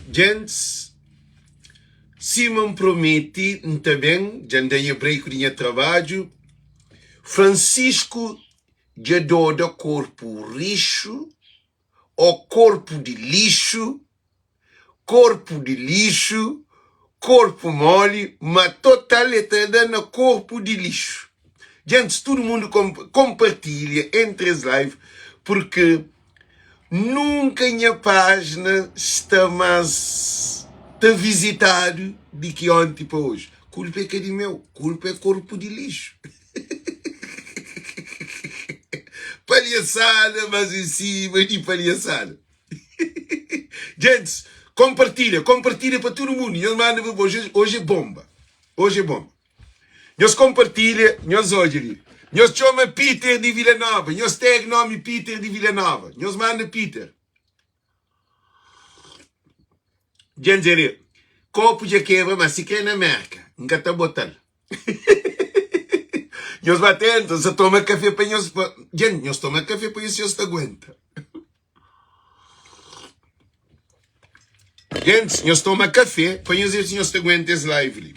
Gents, Simon promete também, já andei a break de trabalho, Francisco já doda corpo lixo, ou corpo de lixo, corpo mole, mas totalidade no corpo de lixo. Gente, todo mundo compartilha entre as lives, porque nunca a minha página está mais visitado do que ontem para hoje. Culpa é que é de meu, culpa é corpo de lixo. Palhaçada, mas em cima de palhaçada. Gente, compartilha para todo mundo. Hoje é bomba. Nós compartilha, nós hoje. Nós chama Peter de Vila Nova. Nós tag nome Peter de Vila Nova. Nós manda Peter. Gente, copo já quebra, mas se quer na merca. Nunca está botando. Nós batemos, se toma café para nós. Gente, nós toma café para isso, nós aguenta. Gente, nós toma café para nós aguenta esse live.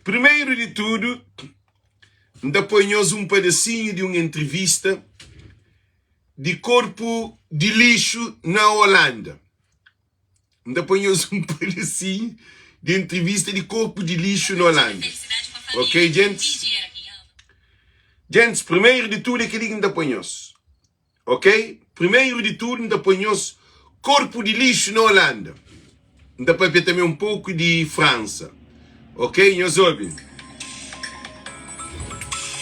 Primeiro de tudo, depois nós pedacinho de uma entrevista de corpo de lixo na Holanda. Depois nós pedacinho de entrevista de corpo de lixo na Holanda. Ok, gente? Gente, primeiro de tudo é que digam depois nós. Ok? Primeiro de tudo, depois nós corpo de lixo na Holanda. Depois também um pouco de França. Ok? Nós ouvimos.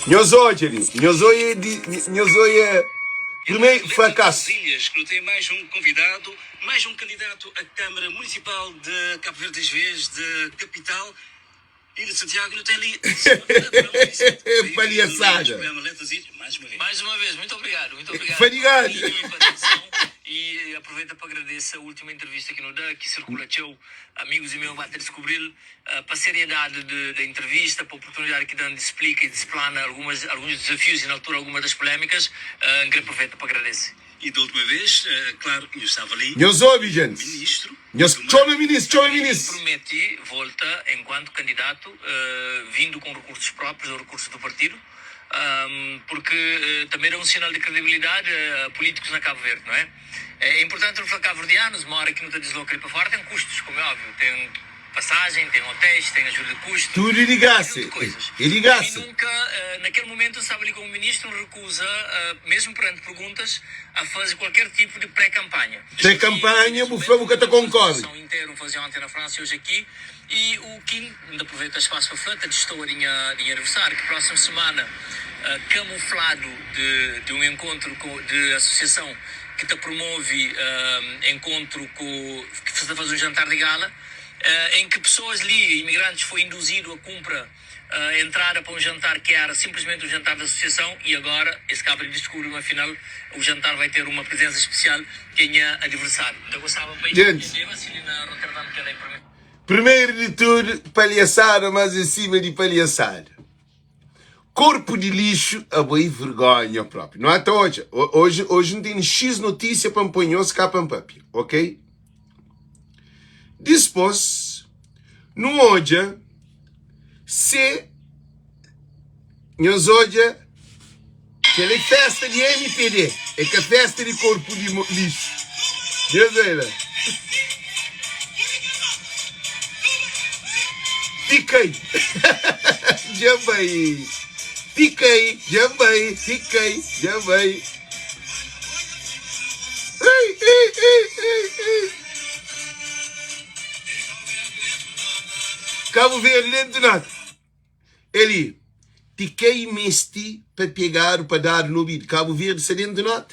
Nós ouvimos. Primeiro fracasso. Que não tem mais um convidado, mais um candidato à Câmara Municipal de Cabo Verde das Vezes, de capital. E de Santiago não tem ali. Palhaçada. Mais uma vez, muito obrigado. Obrigado. E aproveita para agradecer a última entrevista que nos dá, que circula teu, amigos e meus, bater descobrir para a seriedade da entrevista, para a oportunidade que dão de explica e de explana alguns desafios e na altura algumas das polémicas, que aproveita para agradecer. E da última vez, claro, eu estava ali. Nós ouvimos, gente. Ministro. Chama ministro. Prometi volta enquanto candidato, vindo com recursos próprios ou recursos do partido, porque também é um sinal de credibilidade a políticos na Cabo Verde, não é? É importante para cabo-verdianos, uma hora que não está deslocado para fora, tem custos, como é óbvio, tem passagem, tem hotéis, tem ajuda de custo. Tudo ligasse. E nunca, naquele momento, estava ali como ministro, recusa, mesmo perante perguntas, a fazer qualquer tipo de pré-campanha. Pré-campanha, o Flávio que te concorda. Inteiro fazia ontem na França e hoje aqui. E o Kim, ainda aproveita o espaço para falar, estou de aniversário, que próxima semana, camuflado de um encontro de associação que te promove encontro que faz um jantar de gala, em que pessoas ali, imigrantes, foi induzido a compra entrada para um jantar que era simplesmente um jantar da associação, e agora esse cabra descobre, afinal, o jantar vai ter uma presença especial que é aniversário. Então gostava para ir na Rotterdam, que ela é primeiro de tudo, palhaçada, mas em cima de palhaçada. Corpo de lixo, a boa vergonha própria. Não é até hoje. Hoje não tem X notícia para pôr cá para papel, ok? Depois, no hoje, se nós hoje, que é festa de MPD, é que é festa de corpo de lixo. Deus Fiquei. Jambai. Fiquei. Cabo Verde dentro de nada. Ele. Fiquei mesti para pegar, para dar no vídeo. Cabo Verde se dentro de nada.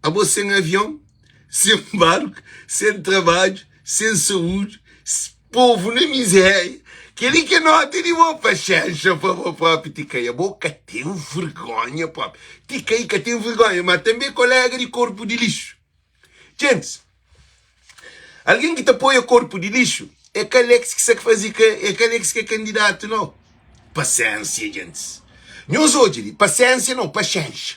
A você sem avião, sem barco, sem trabalho, sem saúde, povo na miséria, que ele que não tem nenhuma paciência para o próprio Tiquei. A boca tem vergonha, próprio. Tiquei que tem vergonha, mas também colega de corpo de lixo. Gente, alguém que te apoia corpo de lixo é aquele que sabe fazer, é aquele que é candidato, não? Paciência, gente. Nós hoje, paciência não, paciência.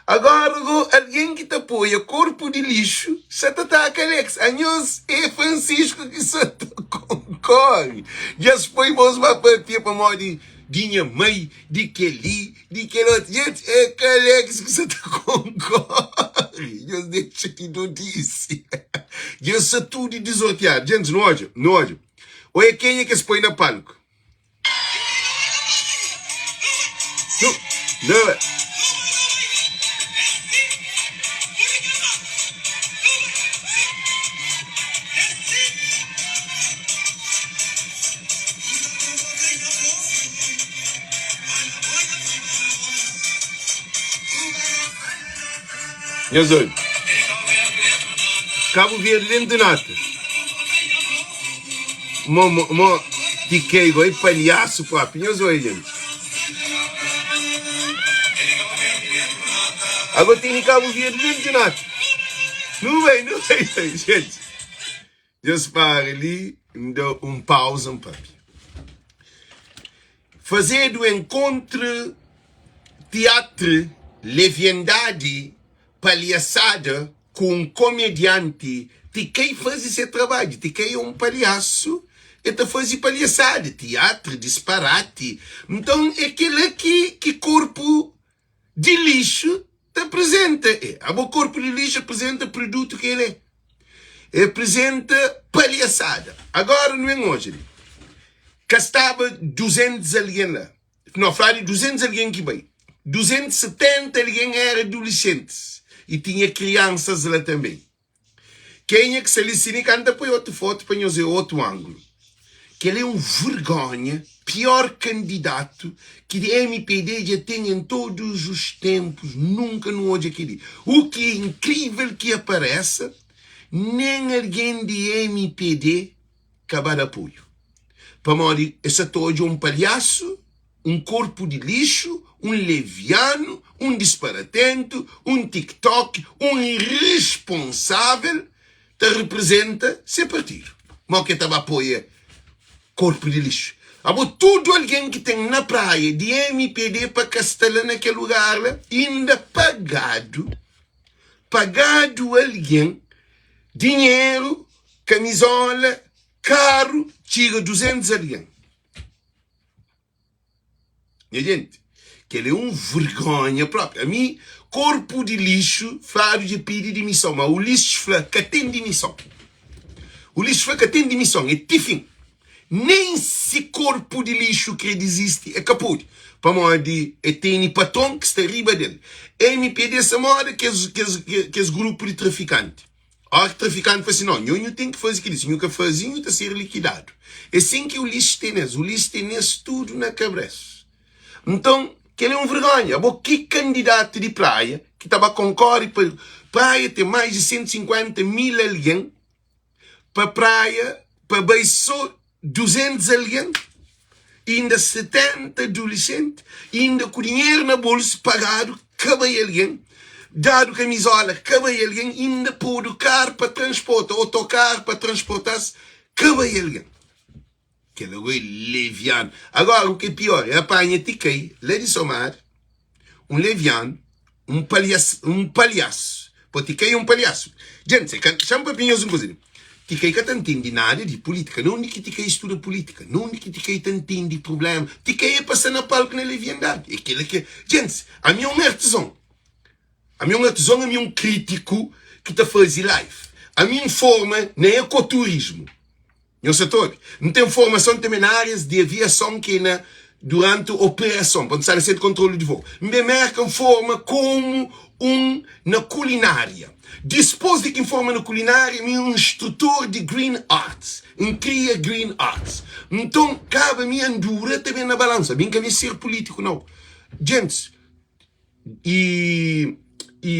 Agora, alguém que te apoia corpo de lixo, já te ataca, Alex. Anhos é Francisco que só te concorre. Já se põe mais uma partida para morrer de minha mãe, de Kelly, de aquele outro. Gente, é que Alex que só te concorre. Eu deixo aqui notícia. Eu sou tudo desorteado. Gente, no ódio, no ódio. Olha quem é que se põe na palco. Não. Meus olhos. Cabo Verde dentro de nata. Tiquei, igual palhaço, papi. Meus olhos, gente. Agora tem Cabo Verde dentro de nata. Não vem, gente. Deus para ali, me deu pausa, papi. Fazer do encontro teatro, leviandade, palhaçada com um comediante, quem faz esse trabalho, quem é um palhaço, e faz palhaçada, teatro, disparate. Então, é aquele que corpo de lixo te apresenta. O corpo de lixo apresenta o produto que ele é. Apresenta palhaçada. Agora, não é hoje. Cá estava 200 alguém lá. Não, falar de 200 alguém que veio. 270 alguém era adolescentes. E tinha crianças lá também. Quem é que se licina canta para outra foto para fazer outro ângulo. Que ele é um vergonha, pior candidato que de MPD já tem em todos os tempos, nunca no hoje aquele. O que é incrível que apareça, nem alguém de MPD acabar apoio. Para morrer, esse todo é um palhaço, um corpo de lixo, um leviano, um disparatento, um TikTok, um irresponsável, te representa seu partido. Mas que estava apoia corpo de lixo. Tudo alguém que tem na praia de MPD para Castela naquele lugar lá, ainda pagado alguém, dinheiro, camisola, carro, tira 200 alguém. Minha gente, que ele é um vergonha própria. A mim, corpo de lixo, Flávio de pedir demissão, mas o lixo fala que tem demissão. O lixo fala que tem demissão, é tifim. Nem se corpo de lixo que existe é capaz. Para morrer, tem patrão que está riba dele. MPD essa moda que é grupo de traficante. A traficante fala assim, não, eu tenho que fazer aquilo, eu que fazer está ser liquidado. É assim que o lixo tem nesse. O lixo tem nesse tudo na cabeça. Então, que ele é um vergonha. Que candidato de praia, que estava concorrendo para praia, tem mais de 150 mil alguém, para praia, para beijar 200 alguém, ainda 70 adolescentes, ainda com dinheiro na bolsa, pagado, cabe alguém, dado camisola, cabe alguém, ainda pôr o carro para transportar, autocarro para transportar-se, cabe alguém. Que ele é leviano. Agora, o que é pior, é apanha tiquei, lá de somar, um leviano, um palhaço. Pô, tiquei é um palhaço. Gente, chama para pinhos um cozinho. Tiquei que não entende nada de política. Não é que tiquei estuda política. Não é que tiquei não entende problema. Tiquei é passar na palco na leviandade. É aquele que... Gente, a mim é um artesão. A mim é um artesão, a mim é um crítico que está fazendo live. A mim informa no ecoturismo. Não sei todo. Não tem formação também na áreas de aviação que é durante a operação, para estar a ser de controle de voo. Me marcam forma como na culinária. Depois de que informa na culinária, me um instrutor de Green Arts. Cria Green Arts. Então, cabe a mim andura também na balança. Bem que a mim ser político, não. Gente, e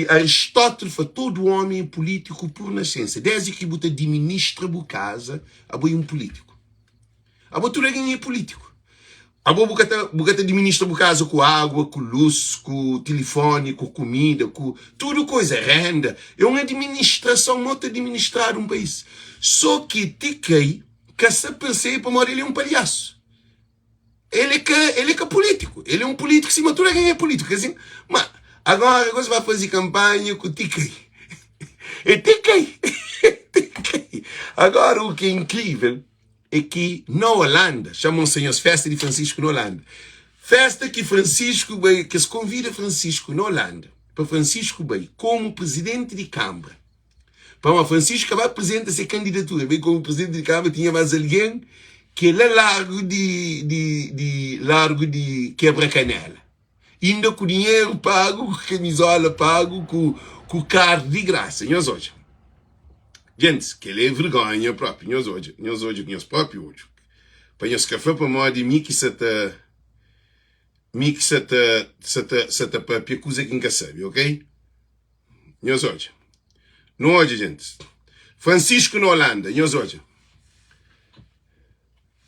Aristóteles foi todo homem político por nascença. Desde que você administra a casa, é um político. Tudo é político. Você administra a casa com água, com luz, com telefone, com comida, com tudo coisa, renda. É uma administração, muito administrar um país. Só que Tiquei, que se percebe para morrer, ele é um palhaço. Ele é que é político. Ele é um político, sim, mas tudo é político. Assim, mas Agora você vai fazer campanha com o Tiquei. E Tiquei. Agora o que é incrível é que na Holanda, chamam-se Festa de Francisco na Holanda. Festa que Francisco vai, que se convida Francisco na Holanda, para Francisco vai como presidente de Câmara. Para Francisco vai apresentar essa candidatura, bem como presidente de Câmara tinha mais alguém que é largo de quebra-canela. Ainda com dinheiro pago, com camisola pago, com carro de graça. Nós hoje. Gente, que ele é vergonha própria. Nós hoje, nós próprios hoje. Para nós café para moda de mim que se para coisa que nunca sabe, ok? Nós hoje. Não hoje, gente. Francisco na Holanda, nós hoje.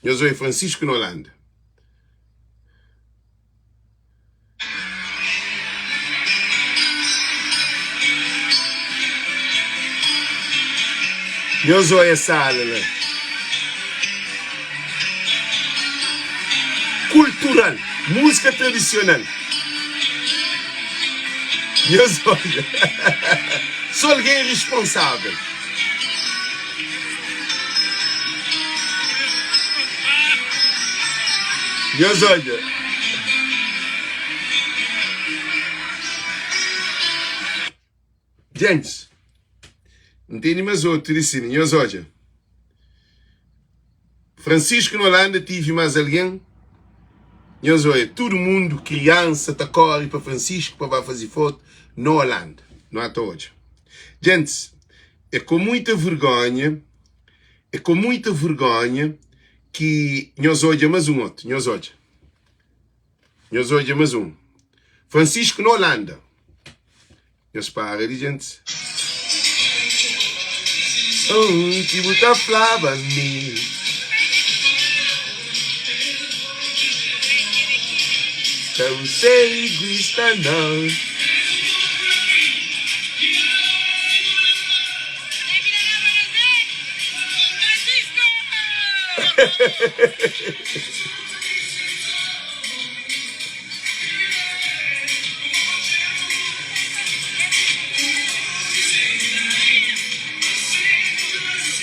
Nós hoje Francisco na Holanda. Nós hoje sala, né? Cultural, música tradicional. Nós hoje. Sou alguém responsável. Nós olha. Gente, não tem mais outro disse, nós olha. Francisco na Holanda tive mais alguém. Nós olha, todo mundo, criança, tá corre para Francisco para fazer foto na Holanda. Não até hoje. Gente, é com muita vergonha que nós olhamos mais um outro. Nós olhamos mais um. Francisco na Holanda. Nós para ali, gente. Oh, que muita flava me. Eu sei que não.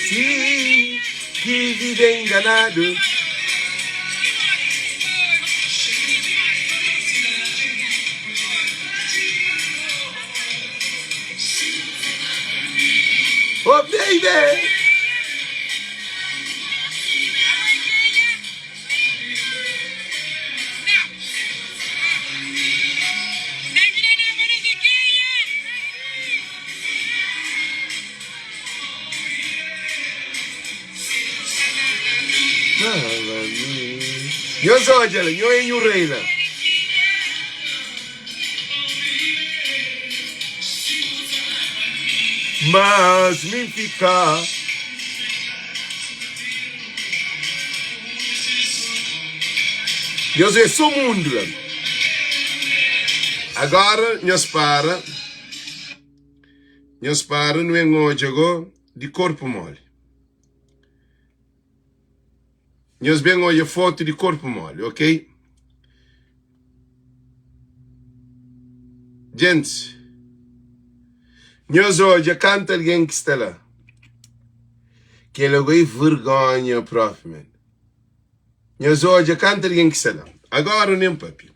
Sim, que vive enganado. Oh, baby! Nós hoje, eu em Ureira. Mas me ficar. Nós é só mundo. Agora, nós para no engojo de corpo mole. Nós bem olha foto de corpo mole, ok? Gente, nós hoje canta alguém que está lá. Que ele vai vergonha propriamente. Nós hoje canta alguém que está lá. Agora nem papi.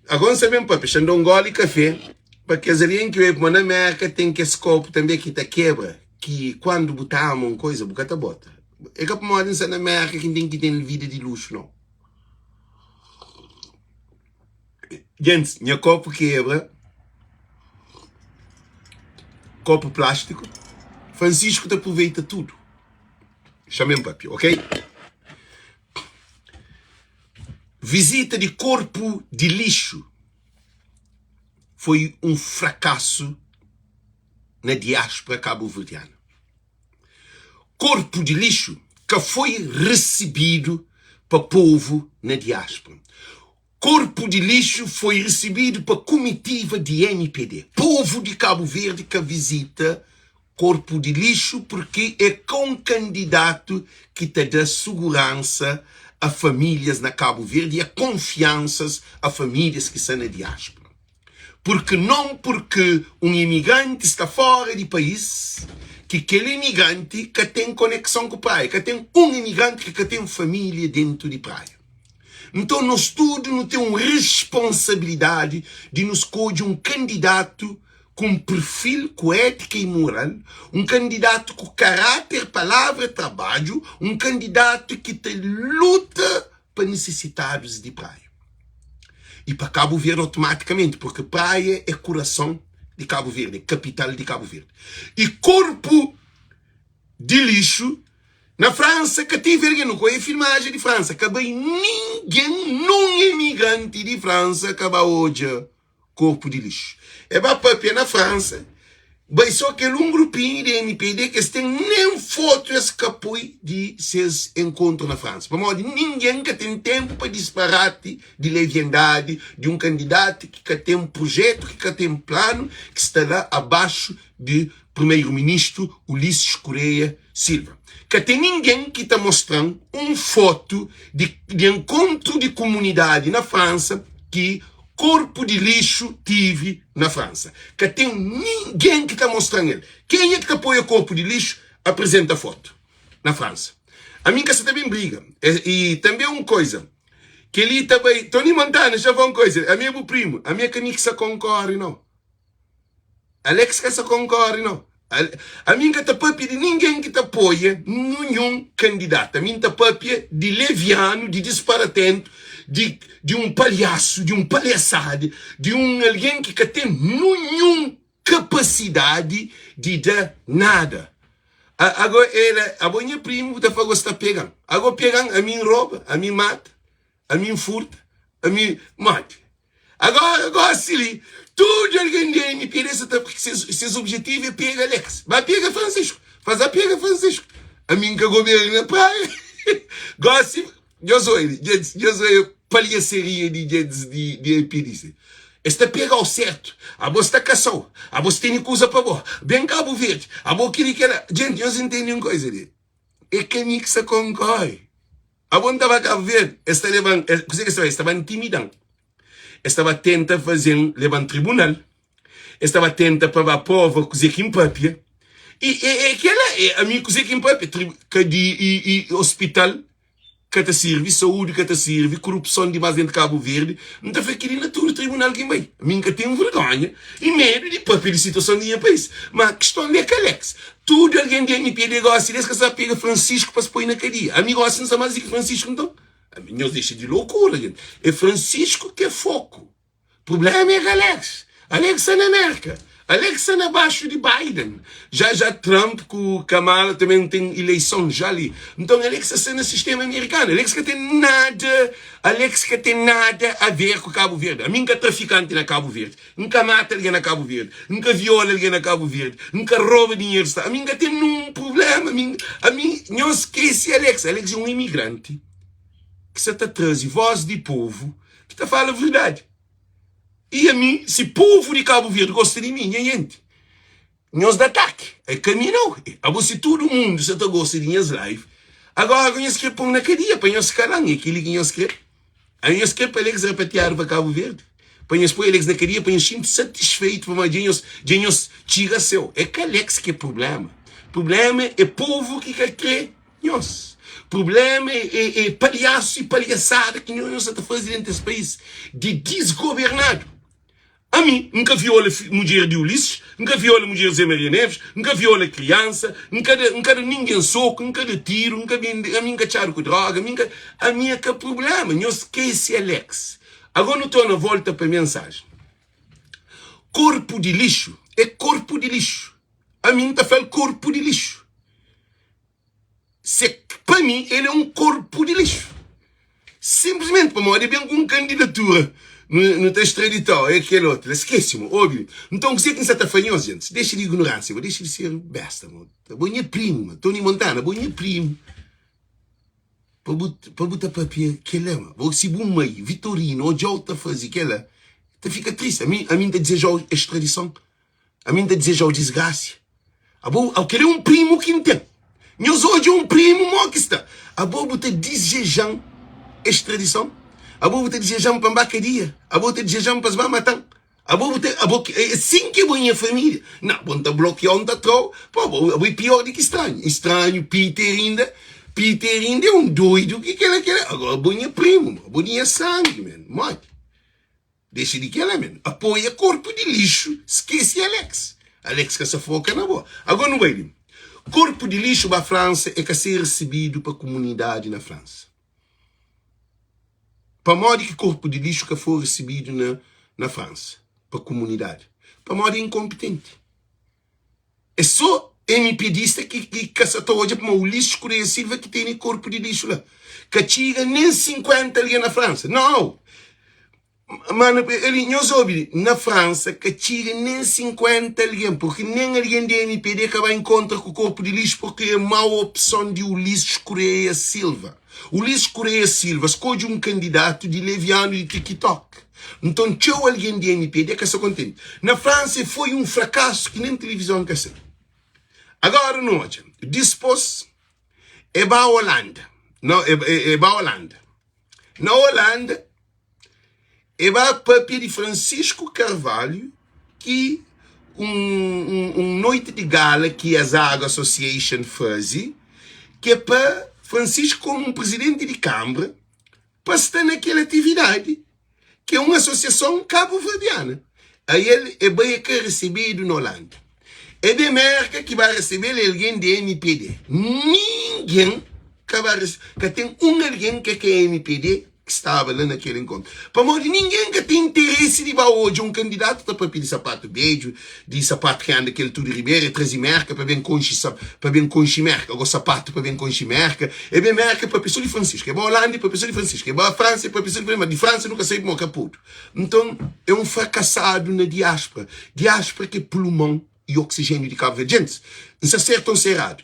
Agora sabem papi, xandou um gole de café. Porque as alguém que vai para na América tem que esse copo também que está quebra. Que quando botamos uma coisa, bota bota. É que pode dizer na América que tem que ter vida de luxo, não. Gente, minha copo quebra. Copo plástico. Francisco te aproveita tudo. Chamem papi, ok? Visita de corpo de lixo foi um fracasso na diáspora cabo-verdiana. Corpo de lixo que foi recebido para povo na diáspora. Corpo de lixo foi recebido para comitiva de NPD. Povo de Cabo Verde que visita corpo de lixo porque é com candidato que te dá segurança a famílias na Cabo Verde e a confianças a famílias que estão na diáspora. Porque não porque um imigrante está fora do país, que aquele imigrante que tem conexão com a praia, que tem um imigrante que tem família dentro de praia. Então, nós todos não temos responsabilidade de nos escolher um candidato com perfil, com ética e moral, um candidato com caráter, palavra, trabalho, um candidato que te luta para necessitados de praia. E para Cabo Verde automaticamente, porque praia é coração de Cabo Verde, é capital de Cabo Verde. E corpo de lixo, na França, que tive vergonha com a filmagem de França, que bem ninguém, não imigrante de França, que hoje corpo de lixo. É para na França, bem só que um grupinho de MPD que tem nem foto escapou de seus encontros na França. Para modo ninguém que tem tempo para disparate de leviandade de um candidato que tem um projeto, que tem um plano, que está lá abaixo de primeiro-ministro Ulisses Correia Silva. Que tem ninguém que está mostrando uma foto de encontro de comunidade na França que corpo de lixo tive na França. Que tem ninguém que está mostrando ele. Quem é que apoia o corpo de lixo? Apresenta a foto na França. A mim que você também briga. E também uma coisa. Que ele também... Tony Montana já falou uma coisa. A minha é o primo. A minha que concorre, não. Alex que se concorre, não. A mim que está papia de ninguém que te apoia nenhum candidato. A mim está papia de leviano, de disparatento, de um palhaço, de um palhaçado, de alguém que tem nenhuma capacidade de dar nada. Agora, a minha prima está pegando. Agora pegando, a mim rouba, a mim mata, a mim furta, a mim mata. Agora, se tudo alguém de MPD, porque seus objetivos é pegar Alex. Vai pegar Francisco. Faz a pega Francisco. A mim que governo na praia. Gosto, eu sou palhaçaria de MPD. Esta pega ao certo. A você está caçou. A você tem coisa para boa. Bem Cabo Verde. A boa queria que era. Gente, eu não entendo uma coisa ali. É que a mim que se concorre. A boa estava Cabo Verde. Estava intimidando. Estava atenta a fazer levar um tribunal. Estava atenta para a prova cozer que impapia. E aquela, a minha cozer que impapia, que de hospital, que te serve, saúde que te serve, corrupção demais dentro de Cabo Verde, não está fazendo na tudo tribunal que vem. A mim que tem vergonha e medo de papel de situação do país. Mas a questão é que, Alex, tudo alguém de MPD gosta, que você pega Francisco para se pôr na cadeia. A mim gosta de mais que Francisco, então. A mim não deixa de loucura, gente. É Francisco que é foco. O problema é que Alex. Alex é na América. Alex é abaixo de Biden. Já Trump com o Kamala também tem eleição já ali. Então Alex é no sistema americano. Alex que tem nada a ver com Cabo Verde. A mim que é traficante na Cabo Verde. Nunca mata alguém na Cabo Verde. Nunca viola alguém na Cabo Verde. Nunca rouba dinheiro. A mim que tem um problema. A mim não esquece Alex. Alex é um imigrante que se te traz voz de povo que te fala a verdade. E a mim, se povo de Cabo Verde gosta de mim, gente, nós dá ataque. É que a mim não. A você todo mundo se te gosta de minhas lives. Agora, nós queremos pôr na cadeia, para nós calar, aquilo que nós queremos. Aí nós queremos para eles repetir para Cabo Verde. Para nós pôr eles na cadeia, para nós sempre satisfeitos, para nós tirar seu. É que Alex que é problema. O problema é povo que quer crer nós. O problema é palhaço e palhaçada que nós estamos fazendo dentro desse país. De desgovernado. A mim, nunca viola mulher de Ulisses, nunca viola mulher de Zé Maria Neves, nunca viola criança, nunca ninguém soco, nunca de tiro, nunca a mim cacharam com droga, a minha que é problema. Não esquece Alex. Agora não estou na volta para a mensagem. Corpo de lixo é corpo de lixo. A mim está falando corpo de lixo. Para mim, ele é um corpo de lixo. Simplesmente, para mim, ele vem com candidatura no texto editorial, é aquele outro. Esquece-me, óbvio. Então, você que não está falando, gente, deixa de ignorância, deixa de ser besta, mano. Bonha primo, Tony Montana, bonha primo. Para botar papel, que ele ama. Se bom meio, Vitorino, ou de outra fase, que ela, fica triste. A mim está desejando extradição. A mim está desejando desgraça. Eu quero um primo que não tem. Nós hoje um primo mó que está. A bobo está desejando extradição. A bobo está desejando para a bacaria. A bobo está desejando para as mamatão. É assim que é minha família. Não, bom, tá bloqueando, tá troll. Pô, é pior do que estranho. Estranho, Peter ainda é um doido que ele quer. Agora, bonha primo, bonha sangue, man. Mãe. Deixa de que ela, man. Apoia corpo de lixo. Esquece Alex. Alex que essa foca na boa. Agora não vai. Corpo de lixo para a França é que ser recebido para a comunidade na França. Para modo que corpo de lixo que for recebido na França. Para a comunidade. Para modo incompetente. É só MPDista que caçata hoje para o lixo Correia Silva que tem corpo de lixo lá. Que chega nem 50 ali na França. Não! Mano, ele não soube na França que chega nem 50 alguém, porque nem alguém de MPD que vai encontrar com o corpo de lixo porque é má opção de Ulisses Correia Silva. Ulisses Correia Silva escolhe um candidato de leviano de TikTok. Então, tinha alguém de MPD que se contente. Na França foi um fracasso que nem televisão que se. Agora, não, dispôs é para a Holanda. Não, é para a Holanda. Na Holanda, é para o papel de Francisco Carvalho, que noite de gala que a Zaga Association faz, que é para Francisco como presidente de Câmara, para estar naquela atividade, que é uma associação cabo-verdiana. Aí ele é bem que recebido na Holanda. É de merda que vai receber alguém de MPD. Ninguém que vai receber, que tem alguém que é MPD, que estava lá naquele encontro. Para morrer ninguém que tem interesse de ir hoje um candidato para pedir sapato beijo, de sapato que anda aquele tudo ribeiro, trazer merca para bem conchi merca, ou sapato para bem conchi merca, é bem merca para a pessoa de Francisco, é para a Holanda para a pessoa de Francisco, é para a França para a pessoa de Francisco, de França nunca sei como caputo. Então, é um fracassado na diáspora. Diáspora que é pulmão e oxigênio de Cabo Verde. Gente, não se acerta ou se errado.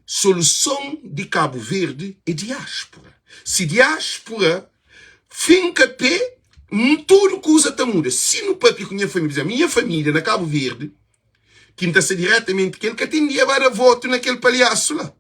Solução de Cabo Verde é diáspora. Se diáspora finca pé, tudo coisa tá muda. Se no papi com minha família na Cabo Verde, que está se diretamente aquele que atendia para voto naquele palhaço lá,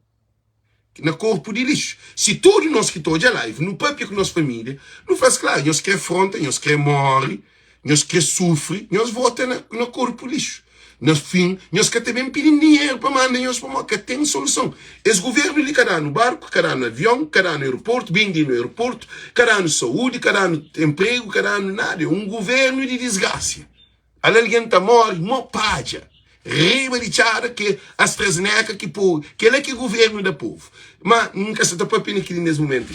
na corpo de lixo. Se tudo nós que estou de live, no papi com nossa família, não faz claro, nós quer fronte, nós quer morre, nós quer sofre, nós vota na corpo de lixo. Nós que também pedem dinheiro para mandar nós para que tem solução. Esse governo de cada no barco, cada no avião, cada no aeroporto, bem no aeroporto, cada no saúde, cada no emprego, cada no nada. Um governo de desgraça. Alguém está morre, paja. Riba de chara que AstraZeneca que ele é que é governo do povo. Mas nunca se está papinho aqui nesse momento.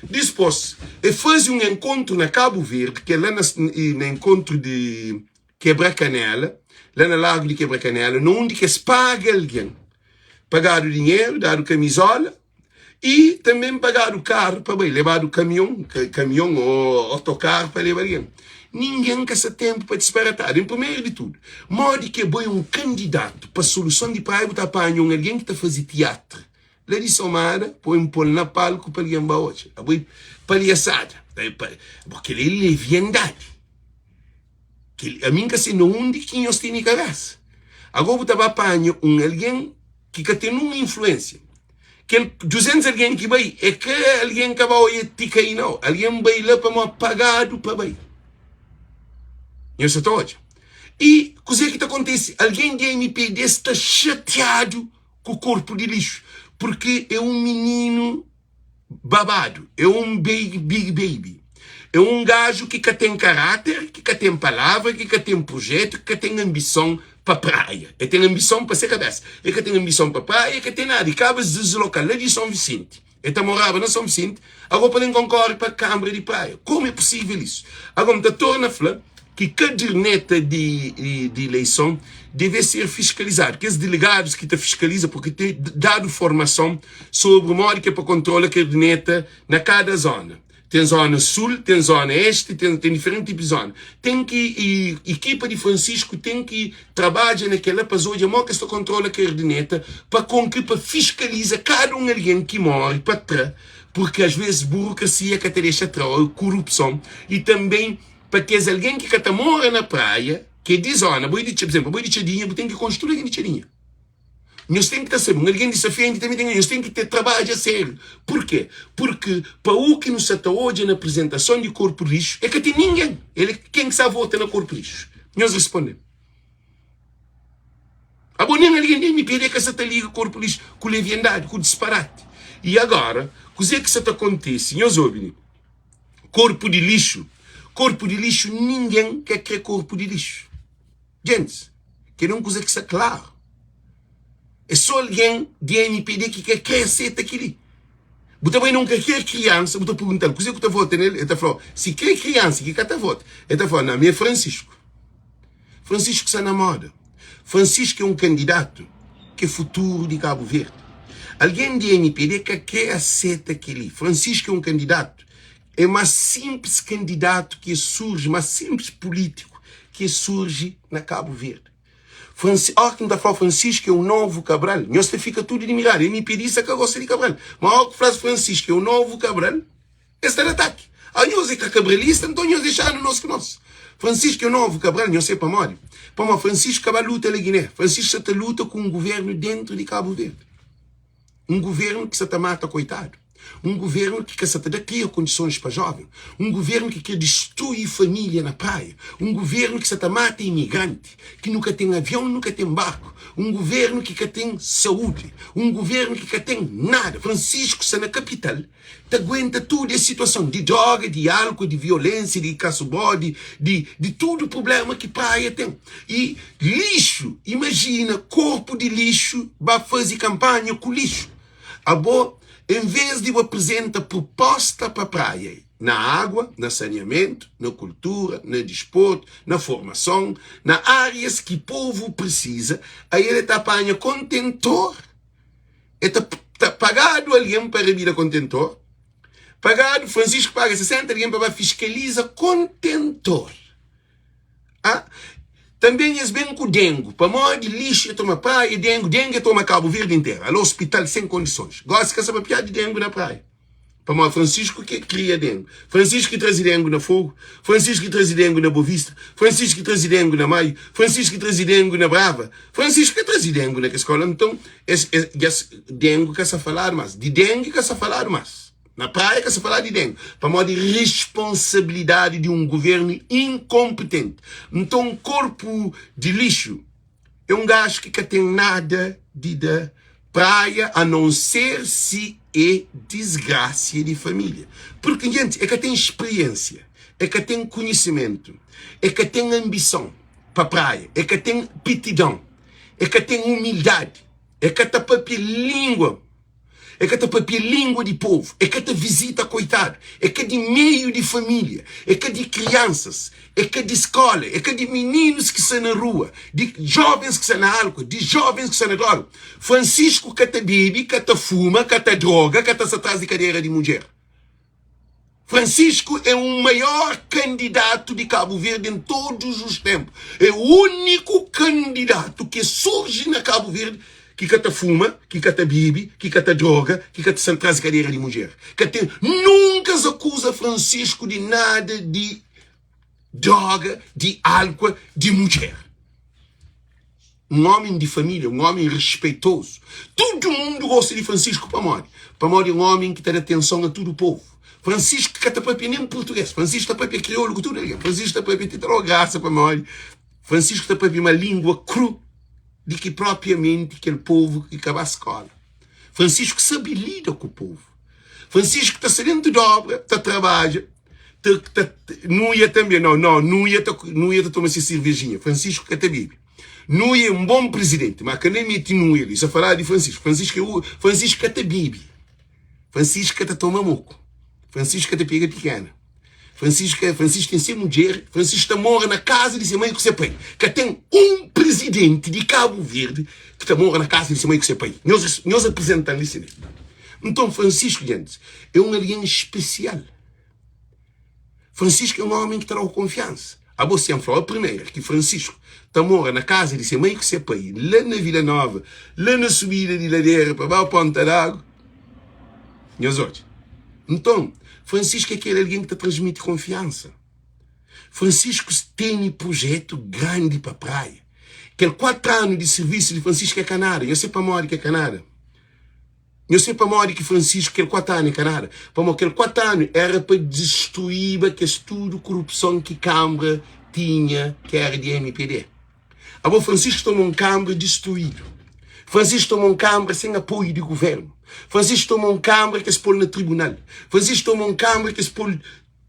Depois, e faz um encontro na Cabo Verde, que é lá no encontro de Quebra-Canela, lá no Lago de Quebra-Canela, onde que se paga alguém. Pagar o dinheiro, dar o camisola e também pagar o carro para levar o caminhão ou autocarro para levar alguém. Ninguém quer esse tempo para disparatar. Em primeiro de tudo, modo que é um candidato para a solução de praia, você apanha alguém que está fazendo teatro. Lá de Somara, põe um polo na palco para alguém hoje. Põe palhaçada. Porque ele é leviandade. A mim que se não onde que nós temos cabeça. Agora você vai apanhar alguém que tem uma influência. Que 200 alguém que vai, é que alguém que vai tica aí não. Alguém vai lá para pagado para vai. Eu sei hoje. E o que acontece? Alguém de MPD está chateado com o corpo de lixo. Porque é um menino babado. É um big baby. É um gajo que tem caráter, que tem palavra, que tem projeto, que tem ambição para praia. E tem ambição para ser cabeça. E que tem ambição para praia, e que tem nada. E acaba de deslocar lá de São Vicente. E morava na São Vicente, agora podem concorrer para a Câmara de Praia. Como é possível isso? Agora, me torna a falar que caderneta de eleição deve ser fiscalizado. Que os delegados que fiscalizam, porque tem dado formação sobre o modo que é para controlar a caderneta na cada zona. Tem zona sul, tem zona este, tem diferentes tipos de zona. Tem que, equipa de Francisco tem que trabalhar naquela pessoa de amor que está controla a caderneta para fiscalizar cada alguém que morre para trás. Porque às vezes burocracia que te deixa atrás, corrupção. E também para que alguém que mora na praia, que diz zona, por exemplo, boi de Tchadinha, tem que construir alguém de Tchadinha. Nós temos que estar sabendo, alguém desafiante também tem, nós temos que ter trabalho a sério. Por quê? Porque para o que nos está hoje na apresentação de corpo lixo, é que tem ninguém. Quem que sabe votar no corpo lixo? Nós respondemos. A boninha alguém me pede que você te liga corpo lixo com leviandade, com disparate. E agora, o que isso acontece? Nós ouvimos. Corpo de lixo, ninguém quer criar corpo de lixo. Gente, que não coisa que isso é claro. É só alguém de MPD que quer crescer aquilo. Você também não quer criança, você perguntando, o que você está votando nele? Ele está falando, se quer criança, que está votando? Ele está falando, não, é Francisco. Francisco está na moda. Francisco é um candidato que é futuro de Cabo Verde. Alguém de MPD que quer aceitar aquilo. Francisco é um candidato. É mais simples candidato que surge, mais simples político que surge na Cabo Verde. Olha que não está falando Francisco é o novo Cabral. Nós fica tudo admirado. MPD isso é que gosta de Cabral. Mas olha que fala Francisco é o novo Cabral. Esse é o ataque. Aí nós é que é cabralista, então nós deixamos no nosso que nós. Francisco é o novo Cabral, nós é para morrer. Para Francisco acaba a luta na Guiné. Francisco está luta com um governo dentro de Cabo Verde. Um governo que se te mata, coitado. Um governo que se te cria condições para jovem. Um governo que quer destruir família na praia. Um governo que se te mata imigrante. Que nunca tem avião, nunca tem barco. Um governo que tem saúde. Um governo que tem nada. Francisco, se na capital, te aguenta toda a situação de droga, de álcool, de violência, de caçubó, de tudo o problema que praia tem. E lixo, imagina, corpo de lixo, vai fazer campanha com lixo. Em vez de apresentar proposta para a praia, na água, no saneamento, na cultura, no desporto, na formação, nas áreas que o povo precisa, aí ele está apanha contentor, está pagado alguém para vir a contentor, pagado, Francisco paga 60 alguém para fiscalizar contentor. Também é bem com dengue. Para morrer de lixo, toma praia, dengue toma Cabo Verde inteiro. Alô, hospital sem condições. Gosta que essa piada de dengue na praia. Para morrer Francisco que cria dengue. Francisco que traz dengue na Fogo. Francisco que traz dengue na Bovista. Francisco que traz dengue na Maio. Francisco que traz dengue na Brava. Francisco que traz dengue na escola. Então, dengue que se falar mais. De dengue que se falar mais. Na praia que se falar de dengue. Para modo de responsabilidade de um governo incompetente. Então, um corpo de lixo é um gajo que não tem nada de da praia, a não ser se é desgraça de família. Porque, gente, é que tem experiência, é que tem conhecimento, é que tem ambição para a praia, é que tem pitidão, é que tem humildade, é que tem papel língua. É que te língua de povo, é que te visita coitado, é que de meio de família, é que de crianças, é que de escola, é que de meninos que estão na rua, de jovens que estão na álcool, de jovens que estão na droga. Francisco que te bebe, que te fuma, que te droga, que te se atrás de cadeira de mulher. Francisco é o maior candidato de Cabo Verde em todos os tempos. É o único candidato que surge na Cabo Verde que te fuma, que te bebe, que te droga, que te se traz cadeira de mulher. Nunca se acusa Francisco de nada de droga, de álcool, de mulher. Um homem de família, um homem respeitoso. Todo mundo gosta de Francisco Pamori. Pamori é um homem que tem atenção a todo o povo. Francisco que te papi nem português. Francisco te papi crioulo, tudo ali. Francisco te papi te dá graça, Pamori. Francisco te papi uma língua cru de que propriamente aquele povo que acaba a escola. Francisco sabe lidar com o povo. Francisco está saindo de obra, está trabalha, não ia também, não ia tomar essa cervejinha. Francisco que está bebe. Não é um bom presidente, mas que nem mete no ele. Isso a falar de Francisco. Francisco que está bebe. Francisco que está toma moco. Francisco que está pega pequena. Francisco tem ser mulher, Francisco morre na casa de seu mãe que você pai. Que tem um presidente de Cabo Verde que morre na casa de seu mãe que você pai. Nós apresentamos isso. Então, Francisco, gente, é um alguém especial. Francisco é um homem que terá confiança. A você falou a primeira, que Francisco morre na casa de seu mãe que você pai, lá na Vila Nova, lá na subida de ladeira para a Ponta d'Água. Então, Francisco é aquele alguém que te transmite confiança. Francisco tem projeto grande para a praia. Aquele 4 anos de serviço de Francisco é Canara. Eu sei para morrer que é Canara. Eu sei para morrer que Francisco, aquele 4 anos é Canara. Para aquele 4 anos era para destruir que tudo corrupção que Câmara tinha que era de MPD. Agora Francisco tomou um câmara destruído. Francisco tomou um câmara sem apoio do governo. Francisco tomou um câmara que se pôs no tribunal. Francisco tomou um câmara que se pôs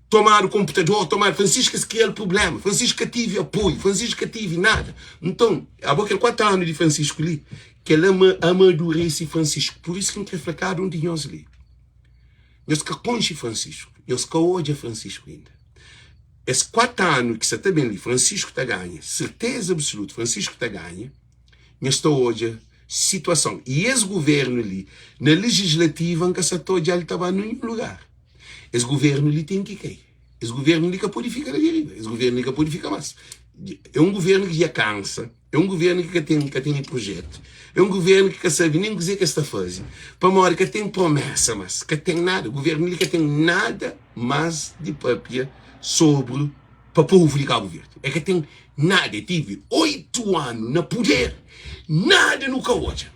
tomar o computador, Francisco se criou o problema. Francisco tive apoio, Francisco tive nada. Então, há aquele 4 anos de Francisco ali, que ele amadurece Francisco. Por isso que não tem fracado de nós ali. Nós que conhece Francisco, nós que odia Francisco ainda. Esses 4 anos que você está bem ali, Francisco está ganha, certeza absoluta, Francisco está ganha, nós está hoje situação. E esse governo ali, na legislativa, nunca se está ele estava em nenhum lugar. Esse governo ali tem que cair. Esse governo ali que pode ficar ali arriba. Esse governo ali que pode ficar mais. É um governo que já cansa. É um governo que tem projeto. É um governo que sabe nem dizer que está fazendo. Para uma hora que tem promessa, mas que tem nada. O governo ali que tem nada mais de papel sobre para o povo de Cabo Verde. É que tem nada. Eu tive 8 anos no poder. Nada no Caoja.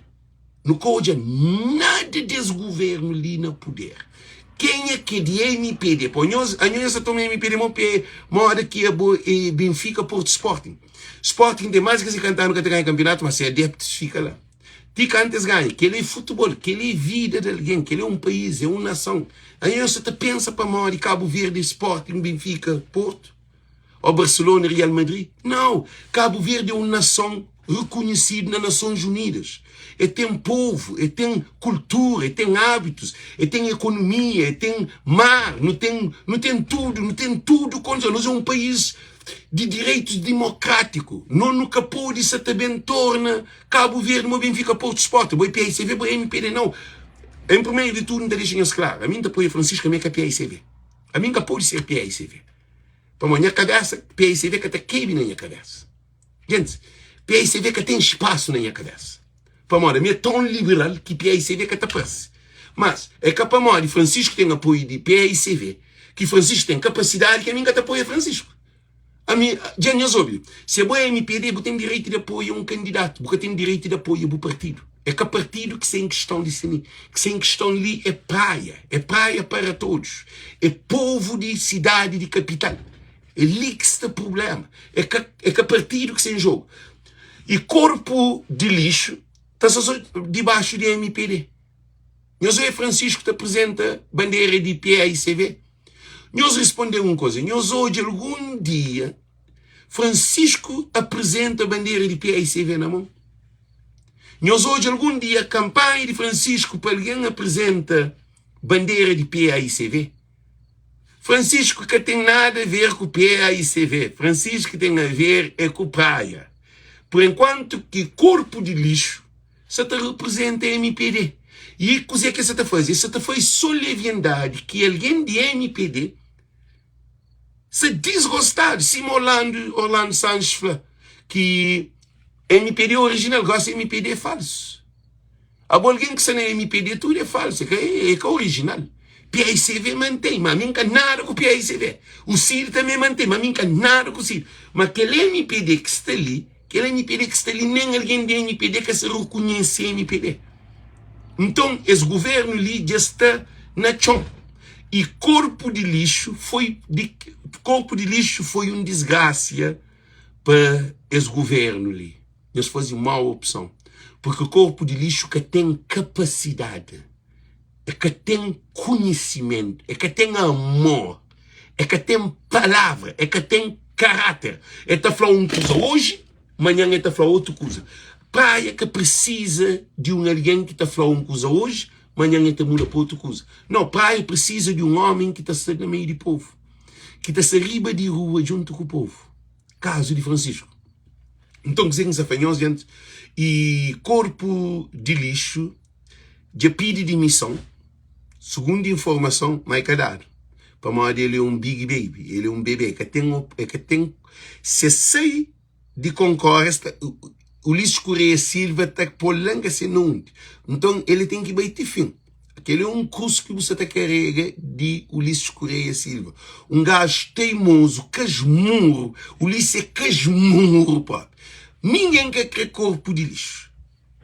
No Caoja, nada desse governo ali no poder. Quem é que de MPD? Pô, nós estamos MPD, uma hora que é Benfica, Porto Sporting. Sporting tem mais que se cantar no que ganha campeonato, mas se adeptos fica lá. Tica antes ganha, que ele é futebol, que ele é vida de alguém, que ele é um país, é uma nação. Aí você pensa para uma hora de Cabo Verde, Sporting, Benfica, Porto, ou Barcelona, Real Madrid. Não, Cabo Verde é uma nação reconhecida nas Nações Unidas. E tem povo, e tem cultura, e tem hábitos, e tem economia, e tem mar, não tem tudo contra nós. É um país de direitos democráticos. Não nunca pode se também torna Cabo Verde, mas Benfica, Porto Sport, boi PICV, boi MPD, não. Em primeiro de tudo, não deixem isso claro. A mim depois Francisco, a minha que é PICV. A mim que pode ser PICV. Para a minha cabeça, PICV que até cabe na minha cabeça. Gente, PICV que tem espaço na minha cabeça. Para mim, é tão liberal que PICV que até parece. Mas é que para mim, Francisco tem apoio de PICV, que Francisco tem capacidade que a mim que apoia Francisco. A mim, já não soube. Se é boa MPD, você tem direito de apoio a um candidato, você tem direito de apoio a um partido. É que o partido que se em questão de sini, que se em questão ali é praia para todos. É povo de cidade, de capital. É ali que está o problema. É que o partido que se em jogo. E corpo de lixo está só debaixo de MPD. Nós é Francisco que apresenta bandeira de PICV. Nós respondemos uma coisa. Nós hoje, algum dia, Francisco apresenta a bandeira de PICV na mão. Nós hoje, algum dia, a campanha de Francisco para alguém apresenta bandeira de PICV. Francisco que tem nada a ver com PICV. Francisco tem a ver é com praia. Por enquanto que corpo de lixo se representa MPD. E o que é que você está fazendo? Você está fazendo soleviandade que alguém de MPD se desgostado, Orlando Sanches fala que MPD original gosta de MPD falso. Há alguém que se não é MPD, tudo é falso, é original. PICV mantém, mas não tem nada com o PICV. O CIR também mantém, mas não tem nada com o CIR. Mas aquele MPD que está ali, nem alguém de MPD que se reconhece MPD. Então, esse governo ali já está na chão. E corpo de lixo foi uma desgraça para esse governo ali. Eles fazem uma má opção. Porque o corpo de lixo que tem capacidade, é que tem conhecimento, é que tem amor, é que tem palavra, é que tem caráter. É está falando uma coisa hoje, amanhã está falando outra coisa. Praia que precisa de alguém que está falando uma coisa hoje, amanhã está muda para outra coisa. Não, praia precisa de um homem que está no meio do povo, que está riba de rua junto com o povo. Caso de Francisco. Então, dizemos afanhos, gente, e corpo de lixo já pede demissão, segundo informação, mais cadado. Para mim, ele é um big baby, ele é um bebê que tem se sai de concorrência. O Ulisses Correia Silva está polanga sem nome. Então, ele tem que bater fim. Aquele é um curso que você está carrega de Ulisses Correia Silva. Um gajo teimoso, casmurro. Ulisses é casmurro, pá. Ninguém quer corpo de lixo.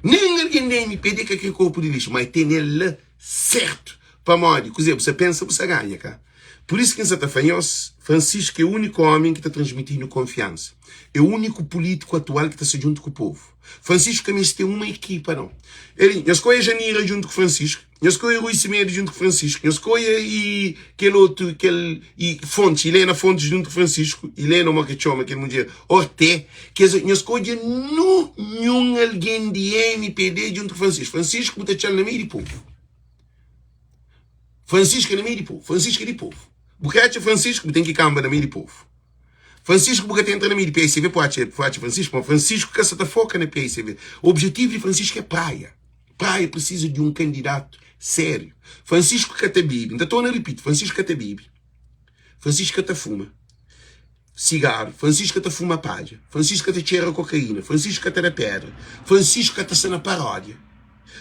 Nem alguém da MPD quer corpo de lixo. Mas tem ele certo. Para modo, você pensa, você ganha, cara. Por isso que em Santa Fanhos, Francisco é o único homem que está transmitindo confiança. É o único político atual que está se junto com o povo. Francisco também tem uma equipa, não. Ele, eu escolho a Janira junto com Francisco. Eu escolho o Rui Semedo junto com Francisco. Eu escolho aquele outro, e Fontes, Helena Fontes junto com Francisco. Helena Mocachoma, aquele mulher. Orte. Eu escolho nenhum alguém de MPD junto com Francisco. Francisco botar tchau no meio do povo. Francisco é no meio do povo. Francisco é de povo. Porque Francisco tem que cambiar no meio do povo. Francisco porque entra no meio do PSV pode Francisco, mas Francisco que se foca no PSV. O objetivo de Francisco é praia. Praia precisa de um candidato sério. Francisco Catabibe, ainda estou a repetir, Francisco Catabibe. Francisco Catafuma. Cigarro. Francisco Catafuma palha. Francisco Catacheira cocaína. Francisco Catara pedra. Francisco Catassa na paródia.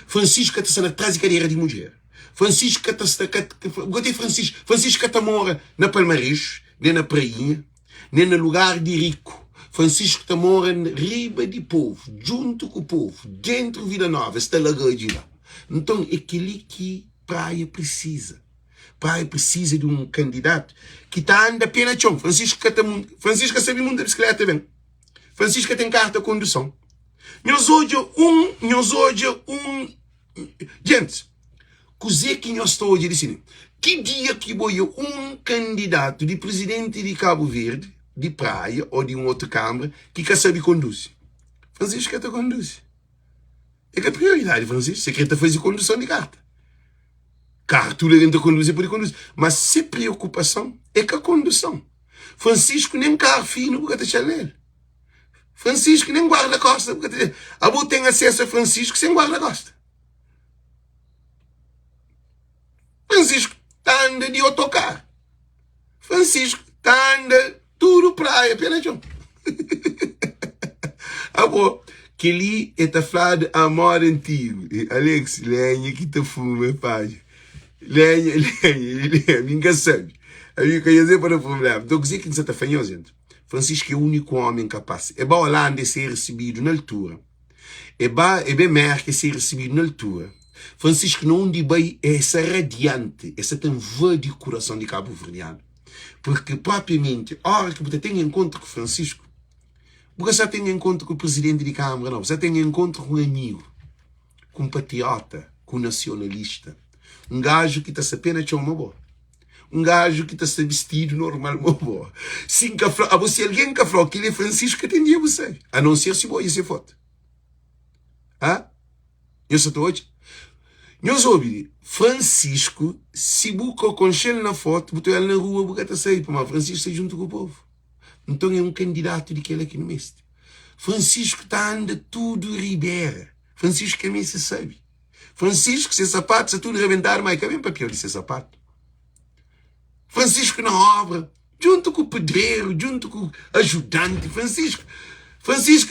Francisco Catassa na traz cadeira de mulher. Francisco Catassa Francisco Catamora na Palmares, nem na prainha, nem no lugar de rico. Francisco Tamora riba de povo, junto com o povo, dentro de Vida Nova, está lagoa de lá. Então, é aquele que praia precisa. Praia precisa de um candidato que está andando apenas chão. Francisco sabe muito da bicicleta, bem. Francisco tem carta de condução. Nós hoje gente, cos'è que nós estamos hoje dizendo? Que dia que voy um candidato de presidente de Cabo Verde, de praia ou de outra câmara, que sabe conduzir? Francisco que conduz. É que a prioridade, Francisco, você quer fazer condução de carta. Carta, tudo que conduzir, pode conduzir. Mas se preocupação é com a condução. Francisco nem carro fino porque está nele. Francisco nem guarda-costa porque está. A boa tem acesso a Francisco sem guarda-costa. Francisco está andando de autocarro. Francisco está andando tudo praia, apenas João. Bom, que ali está falando de amor antigo. Alex, lenha que te fuma, pai. Lenha, ninguém sabe. Aí que eu ia dizer para o problema. Então, dizer que não se está falando, gente. Francisco é o único homem capaz. É bom lá de ser recebido na altura. É bem mer que ser recebido na altura. Francisco não de bem é essa radiante, essa tem voz de coração de Cabo Verdeano. Porque, propriamente, a hora que você tem encontro com Francisco, você já tem encontro com o presidente de Câmara, não. Você tem encontro com um amigo, com um patriota, com um nacionalista. Um gajo que está se apenas de uma boa. Um gajo que está se vestido normal, uma boa. Sim, se alguém que falou que ele é Francisco, atendia você. A não ser se boa essa foto. Eu só estou hoje. Nós ouvimos, Francisco, se busca com ele na foto, botou ele na rua, porque está sair, mas Francisco está junto com o povo. Então é um candidato daquele aqui no mestre. Francisco está andando tudo ribeira. Francisco também se sabe. Francisco, se sapato, se tudo rebentar, mas cabem para pior de ser sapato. Francisco na obra, junto com o pedreiro, junto com o ajudante. Francisco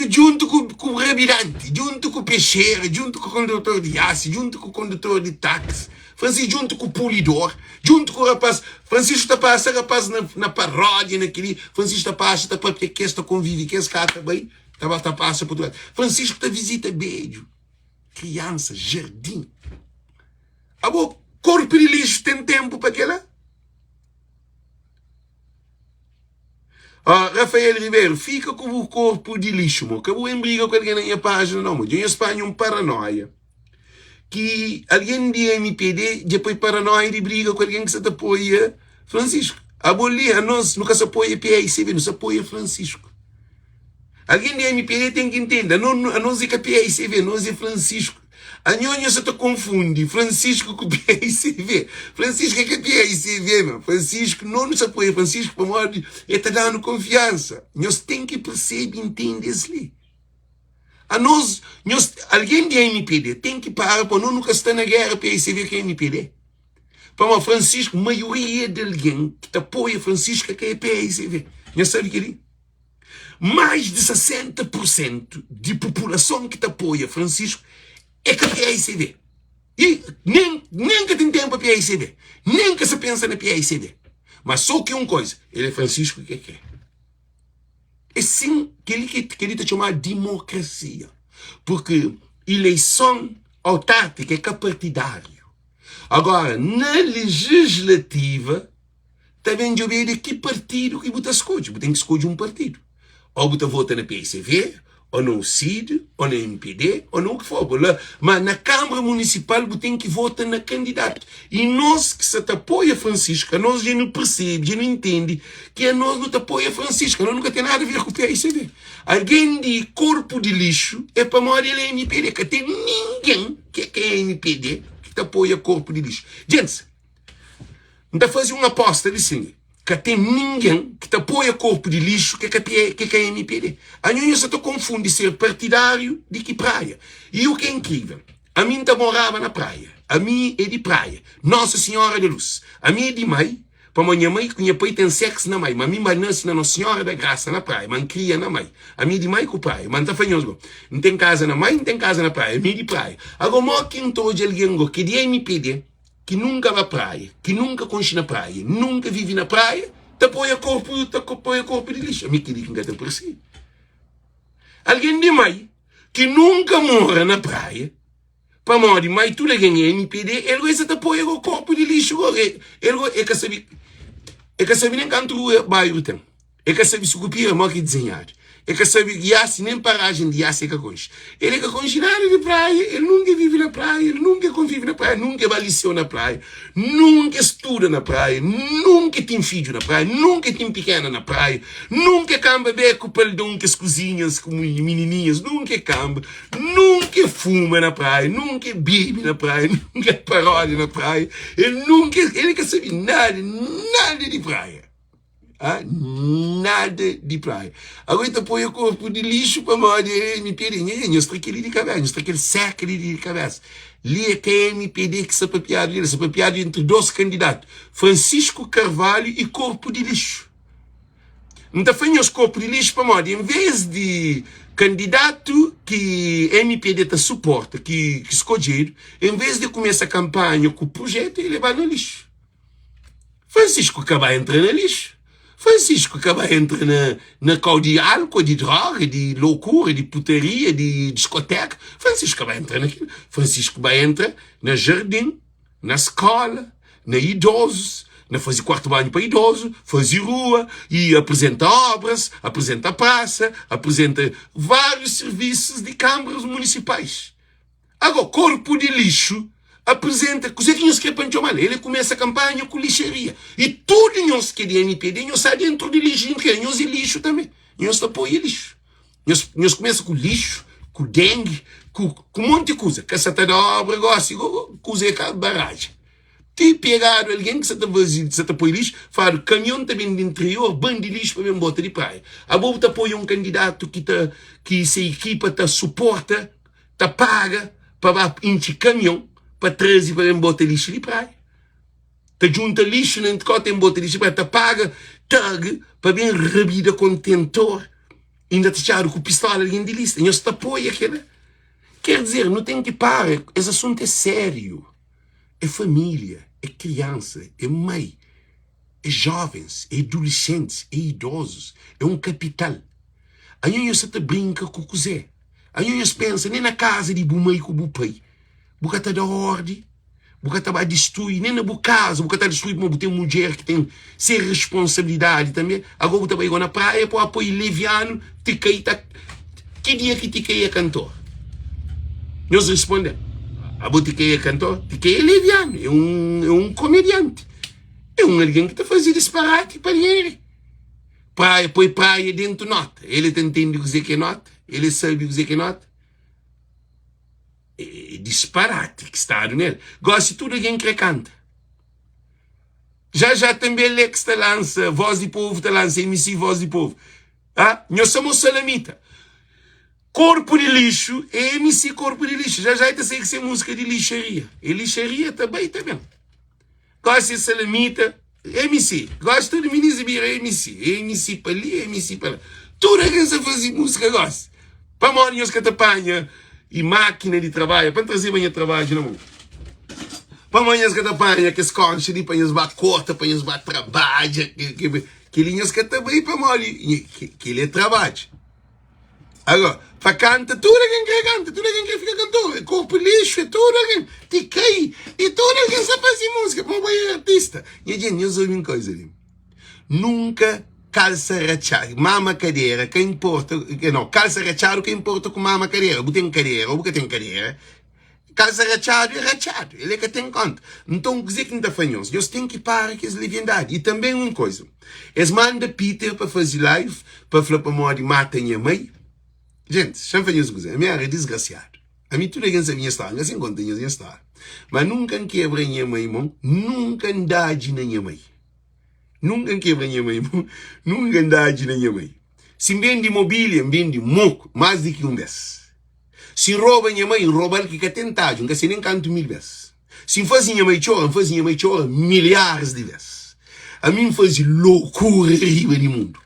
junto com o revirante, junto com o peixeiro, junto com o condutor de aço, junto com o condutor de táxi. Francisco junto com o polidor, junto com o rapaz. Francisco está passa rapaz na paródia, naquele. Francisco está passa para que esta convive, que esse cara também está passa por tudo. Francisco está visita beijo, criança, jardim. Corpo de lixo tem tempo para aquela? Rafael Ribeiro, fica com o corpo de lixo, mo. Acabou em briga com alguém na minha página, não, mo. Eu em Espanha um paranoia. Que alguém de MPD, depois paranoia de briga com alguém que se apoia Francisco. A nós nunca se apoia PICV, não se apoia Francisco. Alguém de MPD tem que entender, a nós é que PICV, nós é Francisco. A nhonha se te confunde Francisco com PICV. Francisco é que PICV, meu. Francisco não nos apoia. Francisco, para morrer, está dando confiança. Nós temos que perceber e entender isso ali. Alguém de MPD tem que parar para não nunca estar na guerra PICV com a MPD. Para Francisco, a maioria de alguém que te apoia Francisco é que é PICV. Nós sabe que ali? Mais de 60% de população que te apoia Francisco é que a PICV. E nem que tem tempo a PICV. Nem que se pensa na PICV. Mas só que uma coisa, ele é Francisco que quer. É sim que ele está chamando de democracia. Porque eleição autárquica é que é partidário. Agora, na legislativa, também de ver de que partido que você escolhe. Você tem que escolher um partido. Ou você vota na PSV, ou no CID, ou na MPD, ou no que for. Mas na Câmara Municipal você tem que votar na candidato. E nós que se te apoia Francisco, nós já não percebe, já não entende que nós não te apoia Francisco. Nós nunca tem nada a ver com o PSV. Alguém de corpo de lixo é para morrer a MPD, que tem ninguém que é MPD que te apoia corpo de lixo. Gente, não está fazendo uma aposta de assim. Que tem ninguém que te apoia corpo de lixo que é MPD. A gente só confunde ser partidário de que praia. E o que é incrível, a mim morava na praia. A mim é de praia. Nossa Senhora da Luz. A mim é de mãe. Para a minha mãe, que minha pai tem sexo na mãe. Mas a mim nasce na Nossa Senhora da Graça na praia. Mas cria na mãe. A mim é de mãe com praia. Mas não está não tem casa na mãe, não tem casa na praia. A mim é de praia. Agora, mó que entrou de alguém que é de MPD, que nunca vai à praia, que nunca conhece na praia, nunca vive na praia, te apoia corpo de lixo. A mim que nunca te aprecia. Alguém de mãe, que nunca mora na praia, para morrer de mãe, tudo alguém é MPD, ele te apoia o corpo de lixo. Ele é que sabe nem quanto o bairro tem. É que sabe se copiar, mas que desenhar. É que sabe guiar-se nem paragem de guiar-se que conche. Ele é que conche nada de praia, ele nunca vive na praia, ele nunca convive na praia, nunca vai liceu na praia, nunca estuda na praia, nunca tem filho na praia, nunca tem pequena na praia, nunca camba beco perdão que as cozinhas como menininhas, nunca camba, nunca fuma na praia, nunca bebe na praia, nunca paródia na praia, ele que sabe nada de praia. Ah, nada de praia. Agora tu põe o corpo de lixo para morrer MPD. Eu estou aquele de cabeça, eu estou aquele seco de cabeça. Ali é que é MPD que se papiado, ele se papiado entre dois candidatos, Francisco Carvalho e corpo de lixo. Não está fazendo os corpos de lixo para morrer. Em vez de candidato que MPD te suporta, que escolheram, em vez de começar a campanha com o projeto, ele vai no lixo. Francisco acaba entrando no lixo. Francisco acaba entra na cal de álcool, de droga, de loucura, de putaria, de discoteca. Francisco vai entrar naquilo. Francisco vai entrar na jardim, na escola, na idosos, na fazer quarto banho para idoso, fazer rua, e apresenta obras, apresenta praça, apresenta vários serviços de câmaras municipais. Agora, corpo de lixo apresenta coisa que nós queremos mal. Ele começa a campanha com lixaria. E tudo nós que é de MPD, nós sai dentro de lixo, nós é lixo também. Nós apoia lixo. Nós começa com lixo, com dengue, com um monte de coisa. Caçata de obra, coisa que barragem. Tem pegado alguém que se apoia lixo, faz caminhão também de interior, bando de lixo para bem botar de praia. A boa apoia um candidato que se equipa, suporta, paga, para encher caminhão, para trazer para botar lixo de praia. Te junta lixo, não te cota em botar lixo de praia, te paga, tag, para bem rabida contentor, ainda te charo com pistola alguém de lista, e te apoia aquela. Quer dizer, não tem que parar, esse assunto é sério. É família, é criança, é mãe, é jovens, é adolescentes, é idosos, é um capital. Aí você te brinca com o cozé. Aí você pensa, nem na casa de bumei com o bupai. Bocata da ordem, bocata vai destruir, nem na boa casa, bocata destruir, mas tem uma mulher que tem sem responsabilidade também. Agora você vai ir na praia para apoio leviano, te cai, que dia que te cai é cantor? Nós respondemos, a boa te cai é cantor, te cai é leviano, é um comediante, é alguém que está fazendo disparate para ele. Praia, põe praia dentro nota, ele entende dizer que é nota, ele sabe dizer que é nota. É disparate que está nele. Gosto de tudo alguém que canta. Já também ele que está lança Voz de Povo, está lança MC Voz de Povo. Ah? Nós somos salamita. Corpo de lixo é MC Corpo de Lixo. Já está sem que ser música de lixaria. E lixaria também. Gosto de salamita, MC. Gosto de Minizibira, MC. MC para ali, MC para lá. Tudo alguém que fazer música gosta. Para morrer os catapanha e máquina de trabalho, para trazer bem o trabalho na mão. Para amanhã as catapanha, que esconde ali, para eles bater corta, para eles bater trabalho, que linhas que também para morrer, que ele é trabalho. Agora, para canta, tudo alguém que canta, tudo alguém que fica cantor, corpo lixo, tudo alguém, te cai, e tudo alguém sabe fazer música, para um bom artista. E a gente, eu sou uma coisa ali. nunca calça rachado, mama cadeira, que importa, não, calça rachado, que importa com mama cadeira, você tem cadeira, ou você tem cadeira, calça rachado é rachado, ele é que tem conta. Então, o que é que não está falhando? Deus tem que parar com essa leviandade. E também uma coisa, eles mandam Peter para fazer live, para falar para morrer, mata minha mãe. Gente, já falhou isso, a minha é desgraciado. A mim tudo é que a minha história, assim conta a minha história. Mas nunca quebra minha mãe, irmão, nunca dá de minha mãe. Nunca quebra minha mãe, nunca dá de minha mãe. Se vende mobília, vende moco, mais do que um vez. Se rouba minha mãe, rouba que é tentado, nunca se nem canto 1000 vezes. Se faz minha mãe chora milhares de vezes. A mim faz loucura riba de mundo.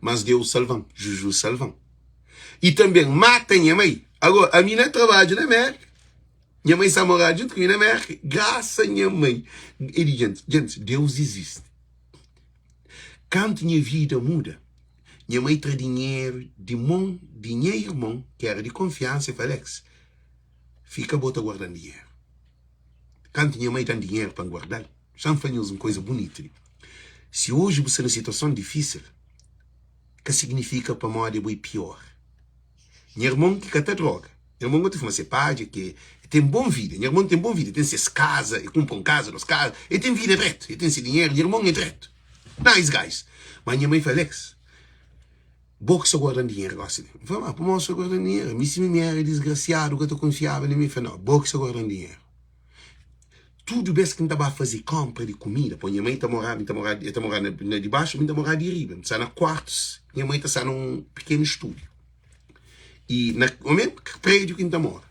Mas Deus salvam, Juju salvam. E também mata minha mãe. Agora, a minha trabalha na América. Minha mãe está morando junto comigo na América. Graças a minha mãe. E gente, Deus existe. Quando minha vida muda, minha mãe traz dinheiro de mão, dinheiro irmão, que era de confiança, e fala, Alex, fica bota guardando dinheiro. Quando minha mãe tem dinheiro para guardar, já fazemos uma coisa bonita. Se hoje você é numa situação difícil, que significa para morrer é pior. Meu irmão que cata droga. Meu irmão que tem uma page que tem boa vida. Meu irmão tem boa vida. Tem suas casas, ele compra uma casa, duas casas. Ele tem vida direto. Ele tem esse dinheiro. Meu irmão é direto. Nice guys. Mas minha mãe fala, Alex, boa só guardando dinheiro. Eu falei, mas como eu só guardando dinheiro? Me se me é desgraciado, que eu estou confiável em mim. Eu falei, não, boa só guardando dinheiro. Tudo bem que não estava a fazer compra de comida. Pô, minha mãe está morando de baixo, minha está morando de riba. Está na quartos. Minha mãe está num pequeno estúdio. E no mesmo prédio que a gente mora.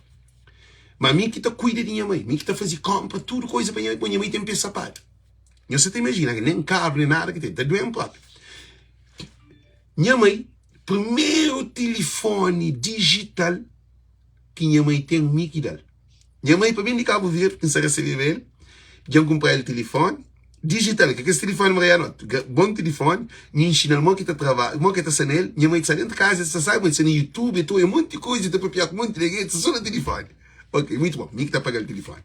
Mas a mim que cuida de minha mãe. A mim que fazer compra, tudo coisa para minha mãe tem um sapato. E você te imagina, nem carro, nem nada que tem. Está doendo próprio. Minha mãe, primeiro telefone digital que minha mãe tem, me que dá. Minha mãe, para mim, de Cabo Verde, que não recebeu ele, já comprei o telefone digital, que esse telefone Mariano, bom telefone, me ensina o que está trabalhando, o que está sendo ele, minha mãe está dentro de casa, você sabe, você no YouTube, tu é um monte de coisa, está para um monte de gente, só no telefone. Ok, muito bom, mim que está pagando o telefone.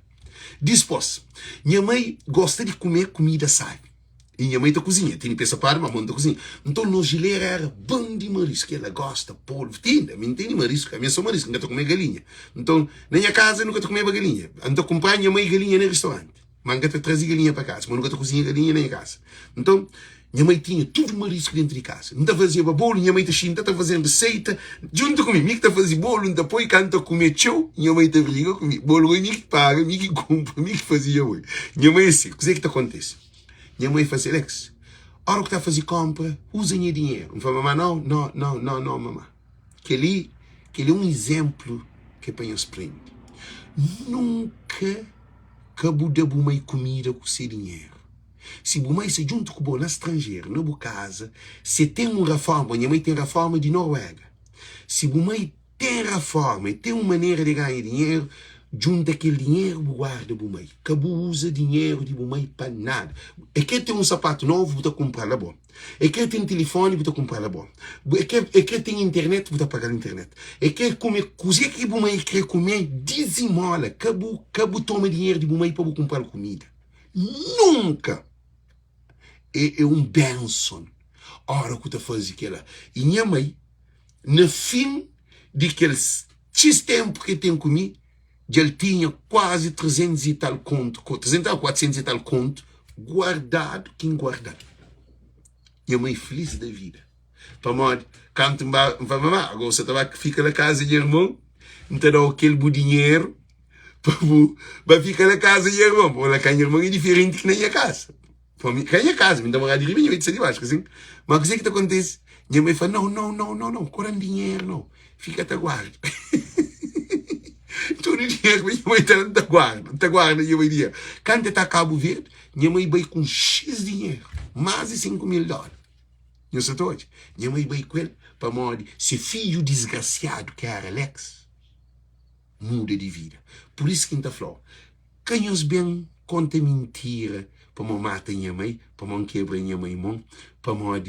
Dispôs, minha mãe gosta de comer comida, sabe? E minha mãe está cozinha, tem peça para, mas mãe está cozinha. Então, no geleira era bom de marisco, ela gosta, polvo, tem marisco, a minha só marisco, nunca estou comendo galinha. Então, na minha casa, nunca estou comendo galinha. Ando a comprar minha mãe galinha no restaurante. Mas nunca estou trazendo galinha para casa, mas nunca estou cozinhando galinha na minha casa. Então, minha mãe tinha tudo marisco dentro de casa. Não está fazendo bolo, minha mãe está fazendo receita, junto comigo, me que está fazendo bolo, depois quando está comendo show, minha mãe está briga comigo. Bolo é me que paga, me que compra, me que fazia hoje. Minha mãe é assim, o que é que acontece? Minha mãe faz, Alex, a hora que está a fazer compra, usa meu dinheiro. Eu falo, mamãe, não, mamãe. Que ele é um exemplo que para nós aprende. Nunca cabo de bumai comida com seu dinheiro. Se bumai se junto com o na estrangeiro, na casa, se tem uma reforma, minha mãe tem reforma de Noruega. Se bumai tem reforma e tem uma maneira de ganhar dinheiro, junta aquele dinheiro guarda bumai. Cabo usa dinheiro de bumai para nada. É que tem um sapato novo, você comprar lá bom. É que tem telefone, você comprar lá bom. É que tem internet, você pagar a internet. É que comer, cozinha que bumai quer comer, dizimola. Cabo toma dinheiro de bumai para comprar comida. Nunca. É um benção. Ora que você faz aquilo. E minha mãe, no fim de aqueles X tempo que tem comigo, ele tinha quase 300 e tal conto, 300 ou 400 e tal conto, guardado, quem guardado. Minha mãe feliz da vida. Para morrer, canto para mamãe, agora você fica na casa de irmão, então dá aquele dinheiro, para ficar na casa de irmão. Porque lá com irmão é diferente que na minha casa. Para mim, na minha casa, me dá uma de riba, minha mãe de baixo, assim. Mas o que acontece? Minha mãe fala, não, corre dinheiro, não. Fica até guarda. Todo dinheiro, minha mãe está na guarda, minha mãe dia. Quando está a Cabo Verde, minha mãe vai com X dinheiro, mais de $5.000. Eu sei todos. Minha mãe vai com ele para morrer. Se filho desgraciado que era Alex, muda de vida. Por isso que está falando, canhos bem conta mentira, para não matar minha mãe, para não quebrar minha mãe, para não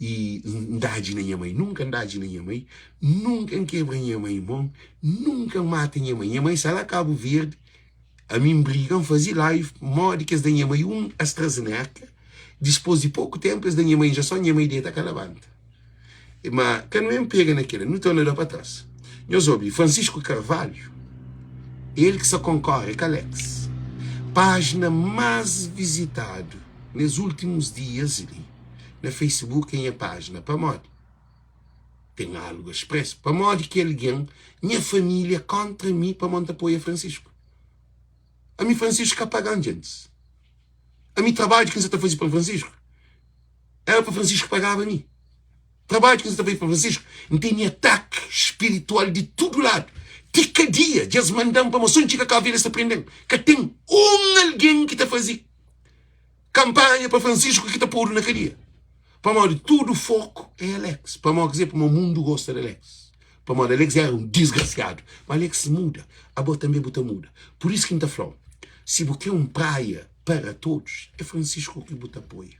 e andade na minha mãe, nunca andade na minha mãe, nunca quebra minha mãe, nunca mata minha mãe. Minha mãe sai lá Cabo Verde, a mim brigam, fazer live, morde que as da minha mãe, AstraZeneca, Depois de pouco tempo, eles dão uma injeção e a ideia está levanta. Mas, quando eu pego naquilo, não estou nada para trás. Eu soube, Francisco Carvalho, ele que só concorre com Alex. Página mais visitada nos últimos dias ali, na Facebook, em a página, para modo. Tem algo expresso, para modo que alguém, minha família contra mim, para montar apoio a Francisco. A mim, Francisco está pagando, gente. A mim, trabalho que você está fazendo para Francisco. Era para Francisco pagar a mim. Trabalho que você está fazendo para Francisco. Não tem ataque espiritual de todo lado. Tica dia, eles mandam para moção que a vida está aprendendo. Que tem alguém que está fazendo campanha para Francisco que está pondo na cadeia. Para modo, tudo foco é Alex. Para modo dizer, para o mundo gosta de Alex. Para modo, Alex é um desgraçado. Mas Alex muda. A boa também muda. Por isso que a gente está falando. Se você é praia para todos, é Francisco que bota apoio.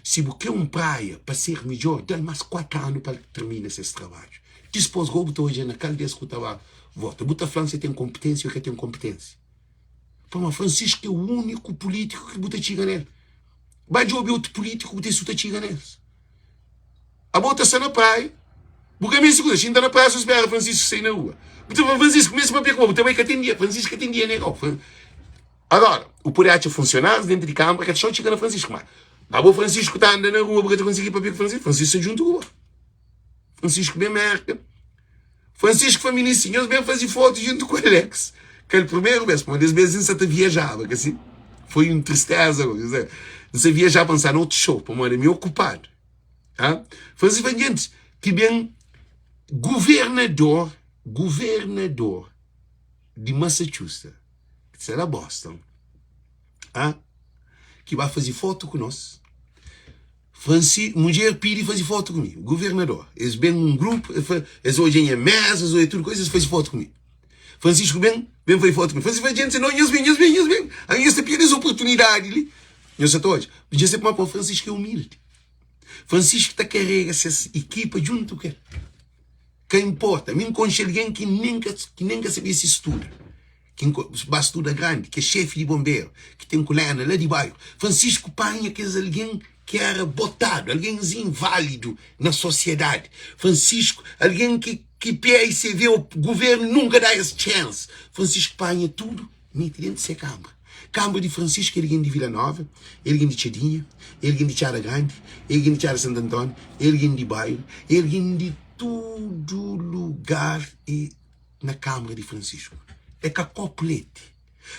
Se você é praia para ser melhor, dá mais 4 anos para terminar esse trabalho. Depois, o botou hoje na caldeira escutava voto. Bota falando que tem competência ou que tem competência. Para Francisco é o único político que bota chiga nele. Vai de outro político que bota chiga nele. A bota está na praia. Porque a minha segunda, se ainda na praia, só espera Francisco sair na rua. Então, Francisco, mesmo para ver como também que atendia. Francisco que atendia, né? Agora, o poder funcionários dentro de câmara que só chega na Francisco. Mas o Francisco está andando na rua porque conseguir para ver Francisco. Francisco se junta rua. Francisco bem merda. Francisco feministinhos bem fazer fotos junto com o Alex. Que é o primeiro mês, uma das vezes você viajava, que assim, foi uma tristeza. Você viajava para pensar no outro show, para uma me ocupado. Francisco foi gente que bem governador de Massachusetts, que será Boston, que vai fazer foto com nós. Mulher pede fazer foto comigo, governador. Eles bem um grupo, eles hoje em mesas, ou tudo coisa, eles fazem foto comigo. Francisco bem fazer foto comigo. Francisco vai gente, não, eles bem. Aí eles têm essa oportunidade ali. Eu sei hoje. Podia ser para o Francisco é humilde. Francisco está carrega essa equipa junto com ele. Que importa? Me encontra alguém que nunca sabia se estuda. Que estuda grande, que é chefe de bombeiro, que tem colena lá de bairro. Francisco Panha, que é alguém que era botado, alguém inválido na sociedade. Francisco, alguém que PICV, o governo nunca dá essa chance. Francisco Panha, tudo mete dentro dessa câmara. Câmara de Francisco, alguém de Vila Nova, alguém de Chadinha, alguém de Chara Grande, alguém de Chara Santo Antônio, alguém de bairro, alguém de todo lugar e na Câmara de Francisco. É que a complete.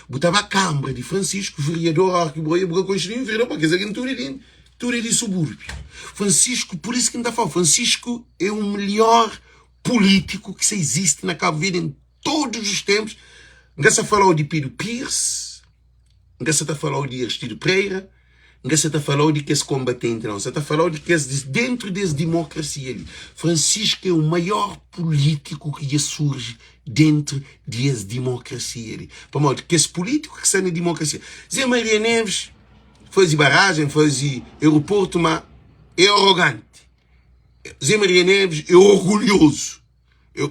Botava a Câmara de Francisco, vereador, arquiboia, porque construiu vereador, porque alguém tudo é de subúrbio. Francisco, por isso que não está falando, Francisco é o melhor político que se existe na Cabo Verde em todos os tempos. Não se falou de Pedro Pires, não se falou de Aristides Pereira, não se falou de que esse combatente, não. Se falou de que dentro dessa democracia ali. Francisco é o maior político que surge dentro dessa democracia ali. Para modo que esse político que está na democracia. Zé Maria Neves faz barragem, faz aeroporto, mas é arrogante. Zé Maria Neves é orgulhoso.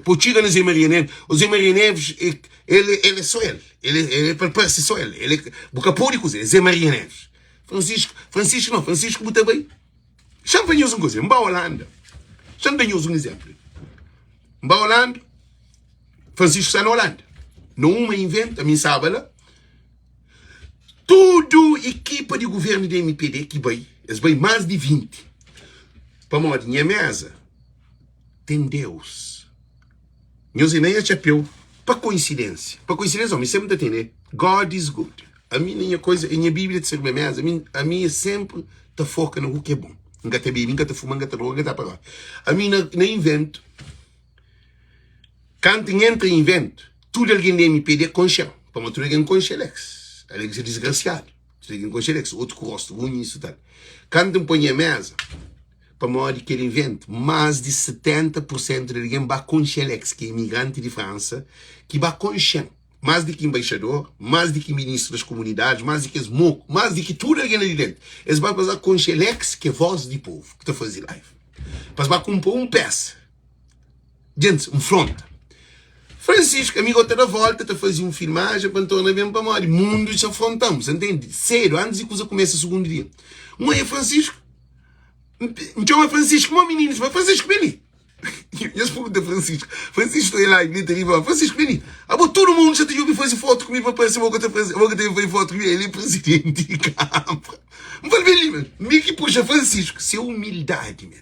Por tirar Zé Maria Neves, o Zé Maria Neves, ele é só ele. Ele parece só ele. Ele boca público, Zé Maria Neves. Francisco muito bem. Champanhoso uma coisa, em Holanda. Champanhoso um exemplo. Em Holanda, Francisco está na Holanda. Não uma inventa, a mim sabe lá. Toda equipa de governo da MPD que vai, eles vão mais de 20. Para modo, minha mesa, tem Deus. Meus nem é chapéu. Para coincidência, homem, sempre tem, né? God is good. A minha coisa, a minha Bíblia de ser minha mesa, a minha sempre está foca no que é bom. Nunca está bebendo, nunca está fumando, nunca está droga, nunca está pagando. A minha não invento. Quando entra em invento, tudo alguém da MPD é conchão. Para modo, tudo alguém concha Alex. Alex é desgraciado. Tudo alguém concha Alex. Outro que gosta, ruim, isso tal. Quando põe a mesa, para modo que ele inventa, mais de 70% de alguém vai concha Alex, que é imigrante de França, que vai conchão. Mais do que embaixador, mais do que ministro das comunidades, mais do que esmoco, mais do que tudo alguém ali dentro. Eles vão passar com Xelex, que é voz do povo, que está fazendo live. Mas vai compor peça. Gente, fronta. Francisco, amigo, outra da volta, tá fazendo filmagem para tornar bem para morrer. Mundo se afrontamos, entende? Sério, antes de que coisa comece o segundo dia. Um é Francisco. Então é Francisco, meu menino, vai Francisco, vem. Eu pergunto a Francisco. Francisco está lá, ele está aí, Francisco, vem. Todo mundo já tem que fazer foto comigo para parecer que eu tenho fazer foto comigo. Ele é presidente de Câmara. Não fale bem, mano. Me que puxa Francisco. Isso é humildade, mano.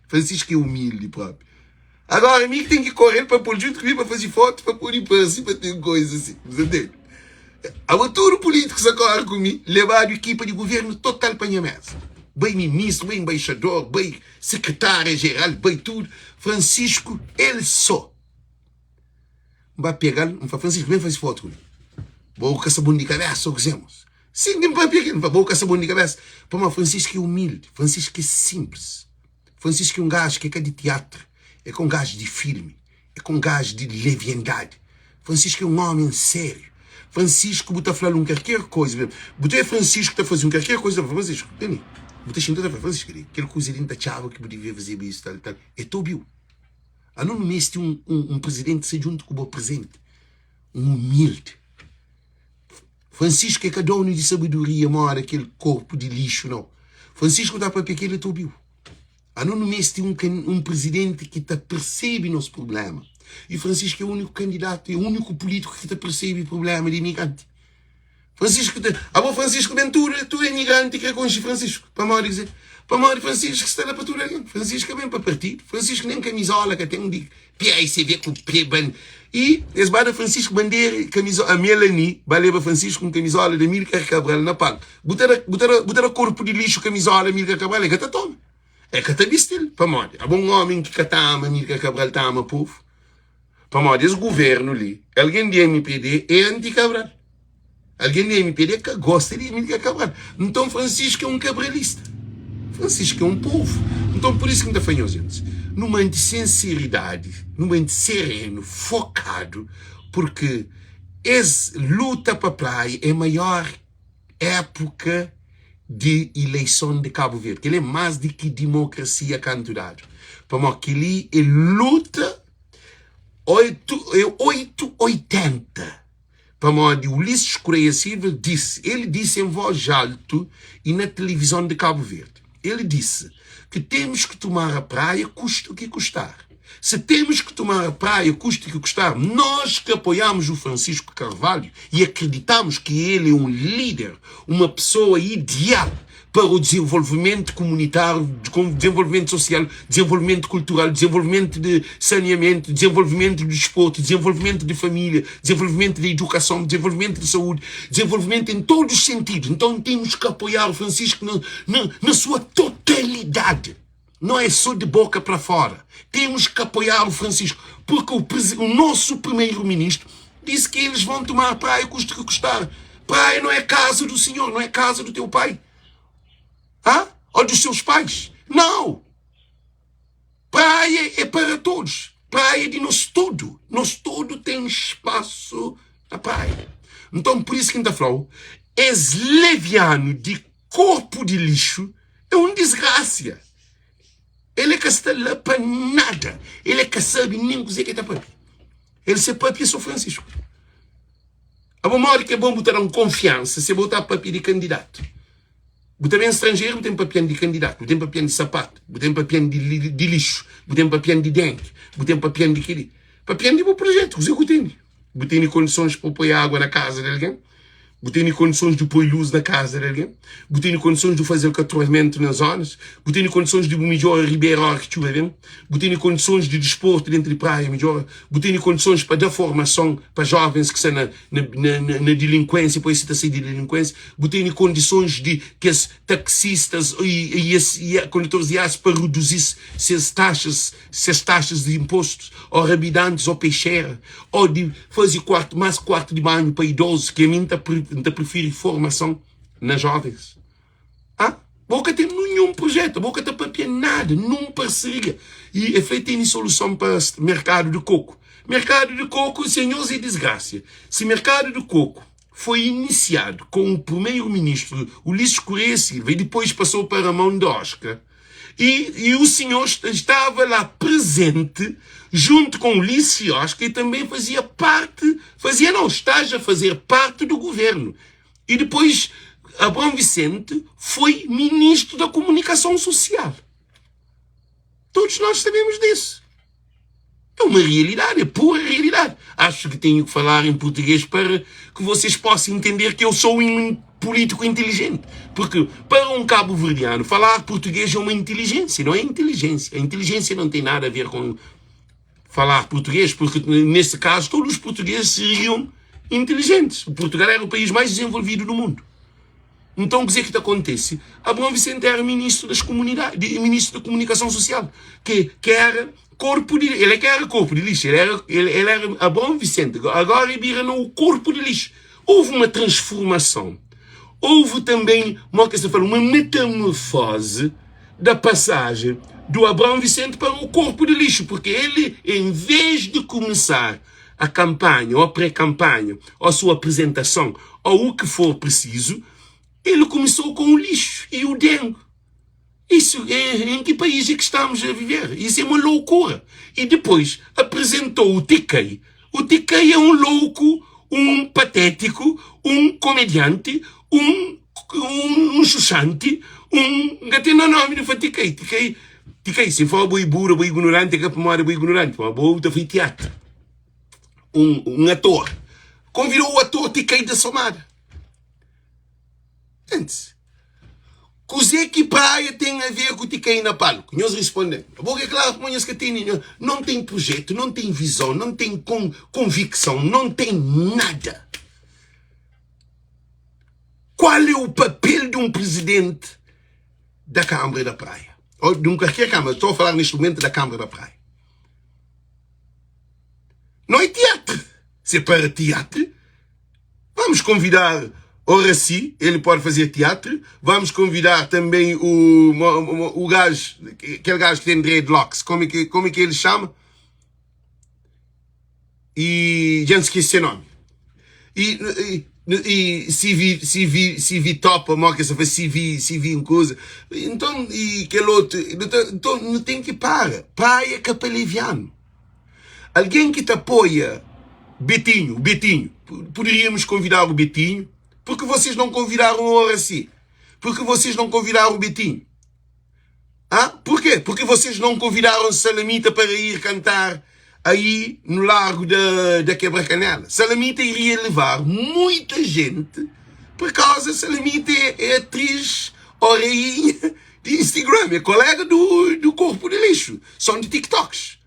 Francisco é humilde, próprio. Agora, a mim que tem que correr para pôr junto comigo para fazer foto, para pôr em paz, para ter coisas assim. Você entende? Agora, todo político que corre comigo, levar a equipa de governo total para a minha mesa. Bem ministro, bem embaixador, bem secretário-geral, bem tudo. Francisco, ele só. Vai pegar, Francisco, vem fazer foto comigo. Vou caçar bom de cabeça, o que fizemos. Sim, nem vai pegar, vou caçar bom de cabeça. Mas Francisco é humilde, Francisco é simples. Francisco é um gajo que é de teatro. É com gajo de filme, é com gajo de leviandade. Francisco é um homem sério. Francisco está falando qualquer coisa. Você é Francisco está fazendo qualquer coisa. Francisco, tem. Você está Francisco, aquele coisinho da chava que podia fazer isso, tal, tal. É Tobiu. A não mês tem um presidente se junto com o presente. Um humilde. Francisco é cada dono de sabedoria, mora aquele corpo de lixo, não. Francisco dá para pequeno é Tobiu. A não mês tem um presidente que percebe nosso problema. E Francisco é o único candidato, é o único político que percebe o problema de imigrante. Francisco, Francisco Ventura, tu é imigrante, que é conche Francisco. Para morrer dizer, para morrer Francisco, está lá para tudo ali. Francisco é bem para partido. Francisco nem camisola, que tem de PICV com P-ban. E esse bada Francisco bandeira, camisola, a Melanie, baleba Francisco com camisola de Milka Cabral na palma. Botar corpo de lixo, camisola, Milka Cabral, é que tá toma. É que está vistil, para morrer. Há bom homem que catama, Milka Cabral tama, povo. Para morrer, esse governo ali, alguém de MPD é anti-Cabral. Alguém de MPD que gosta de Milka Cabral. Então Francisco é um cabralista. Francisco é um povo. Então por isso que me dá fanhoso, gente. Numa de sinceridade, numa de sereno, focado, porque essa luta para a praia é a maior época de eleição de Cabo Verde. Ele é mais do que democracia candidato. Para que ele é luta 880. Para onde Ulisses Correia Silva disse, ele disse em voz alta e na televisão de Cabo Verde, ele disse que temos que tomar a praia custe o que custar. Se temos que tomar a praia custe o que custar, nós que apoiamos o Francisco Carvalho e acreditamos que ele é um líder, uma pessoa ideal para o desenvolvimento comunitário, desenvolvimento social, desenvolvimento cultural, desenvolvimento de saneamento, desenvolvimento de desporto, desenvolvimento de família, desenvolvimento de educação, desenvolvimento de saúde, desenvolvimento em todos os sentidos. Então temos que apoiar o Francisco na sua totalidade. Não é só de boca para fora. Temos que apoiar o Francisco, porque o nosso primeiro-ministro disse que eles vão tomar a praia custe o que custar. Praia não é casa do senhor, não é casa do teu pai. Ou dos seus pais. Não. Praia é para todos. Praia é de nós todos. Nós todos temos espaço na praia. Então, por isso que a gente falou, esse leviano de corpo de lixo é uma desgraça. Ele é que está lá para nada. Ele é que sabe nem o que está para. Ele se papi São Francisco. A memória que é bom botar uma confiança se botar papi de candidato. Botar bem estrangeiro, botar papião de candidato, botar papião de sapato, botar papião de lixo, botar papião de dengue, botar papião de quê? Papião de bom projeto, que eu tenho. Botar condições para pôr água na casa de alguém. Botar condições de pôr luz na casa de alguém. Botar condições de fazer o catrollamento nas zonas. Botar condições de melhor ribeiro que chuva vem. Botar condições de desporto dentro de praia melhor. Botar condições para dar formação para jovens que estão na delinquência, para esse sair de delinquência. Botar condições de que os taxistas e condutores de aço para reduzir essas taxas de impostos, ou habitantes, ou peixeira, ou de fazer mais quarto de banho para idosos, que a mim ainda prefiro formação nas jovens. Boca tem nenhum projeto, boca tem papel nada, nenhuma parceria. E é feita em solução para o mercado de coco. Mercado de coco, senhores, é desgraça. Se o mercado de coco foi iniciado com o primeiro-ministro Ulisses Correia Silva e depois passou para a mão de Oscar, E o senhor estava lá presente, junto com Ulisses Oscar, que também fazia parte, está a fazer parte do governo. E depois, Abrão Vicente foi ministro da Comunicação Social. Todos nós sabemos disso. É uma realidade, é pura realidade. Acho que tenho que falar em português para que vocês possam entender que eu sou um político inteligente. Porque para um cabo-verdiano, falar português é uma inteligência, não é inteligência. A inteligência não tem nada a ver com falar português, porque nesse caso todos os portugueses seriam inteligentes. O Portugal era o país mais desenvolvido do mundo. Então, o que é que acontece? Abrão Vicente era ministro das comunidades, ministro da Comunicação Social, que era corpo de... Ele que era corpo de lixo, ele era Abrão Vicente, agora ele vira no corpo de lixo. Houve uma transformação. Houve também, uma metamorfose da passagem do Abrão Vicente para o corpo de lixo, porque ele, em vez de começar a campanha, ou a pré-campanha, ou a sua apresentação, ou o que for preciso, ele começou com o lixo e o dengue. Isso em que país é que estamos a viver? Isso é uma loucura. E depois apresentou o TK. O TK é um louco, um patético, um comediante, um chuchante, que tem o nome do TK. TK, se for boi burro, boi ignorante, que pomada boi ignorante. Mas boi da teatro. Um ator. Convidou o ator TK da Somada. Antes, o que praia tem a ver com o TK na palco? Nós respondemos. Porque é claro que não tem projeto, não tem visão, não tem convicção, não tem nada. Qual é o papel de um presidente da Câmara da Praia? Ou de qualquer Câmara, estou a falar neste momento da Câmara da Praia. Não é teatro. Se é para teatro, vamos convidar o Raci, ele pode fazer teatro. Vamos convidar também o gajo, aquele gajo que tem dreadlocks, como é que ele chama? E já esqueci o nome. E se vi topa, moca se faz se vi em coisa. Então, e aquele outro, então não tem que parar. Praia capaliviano. Alguém que te apoia, Betinho, poderíamos convidar o Betinho. Porque vocês não convidaram o Horaci? Porque vocês não convidaram o Betinho? Por quê? Porque vocês não convidaram Salamita para ir cantar aí no Largo da Quebra-Canela. Salamita iria levar muita gente, por causa Salamita é atriz ou rainha de Instagram, é colega do corpo de lixo. São de TikToks.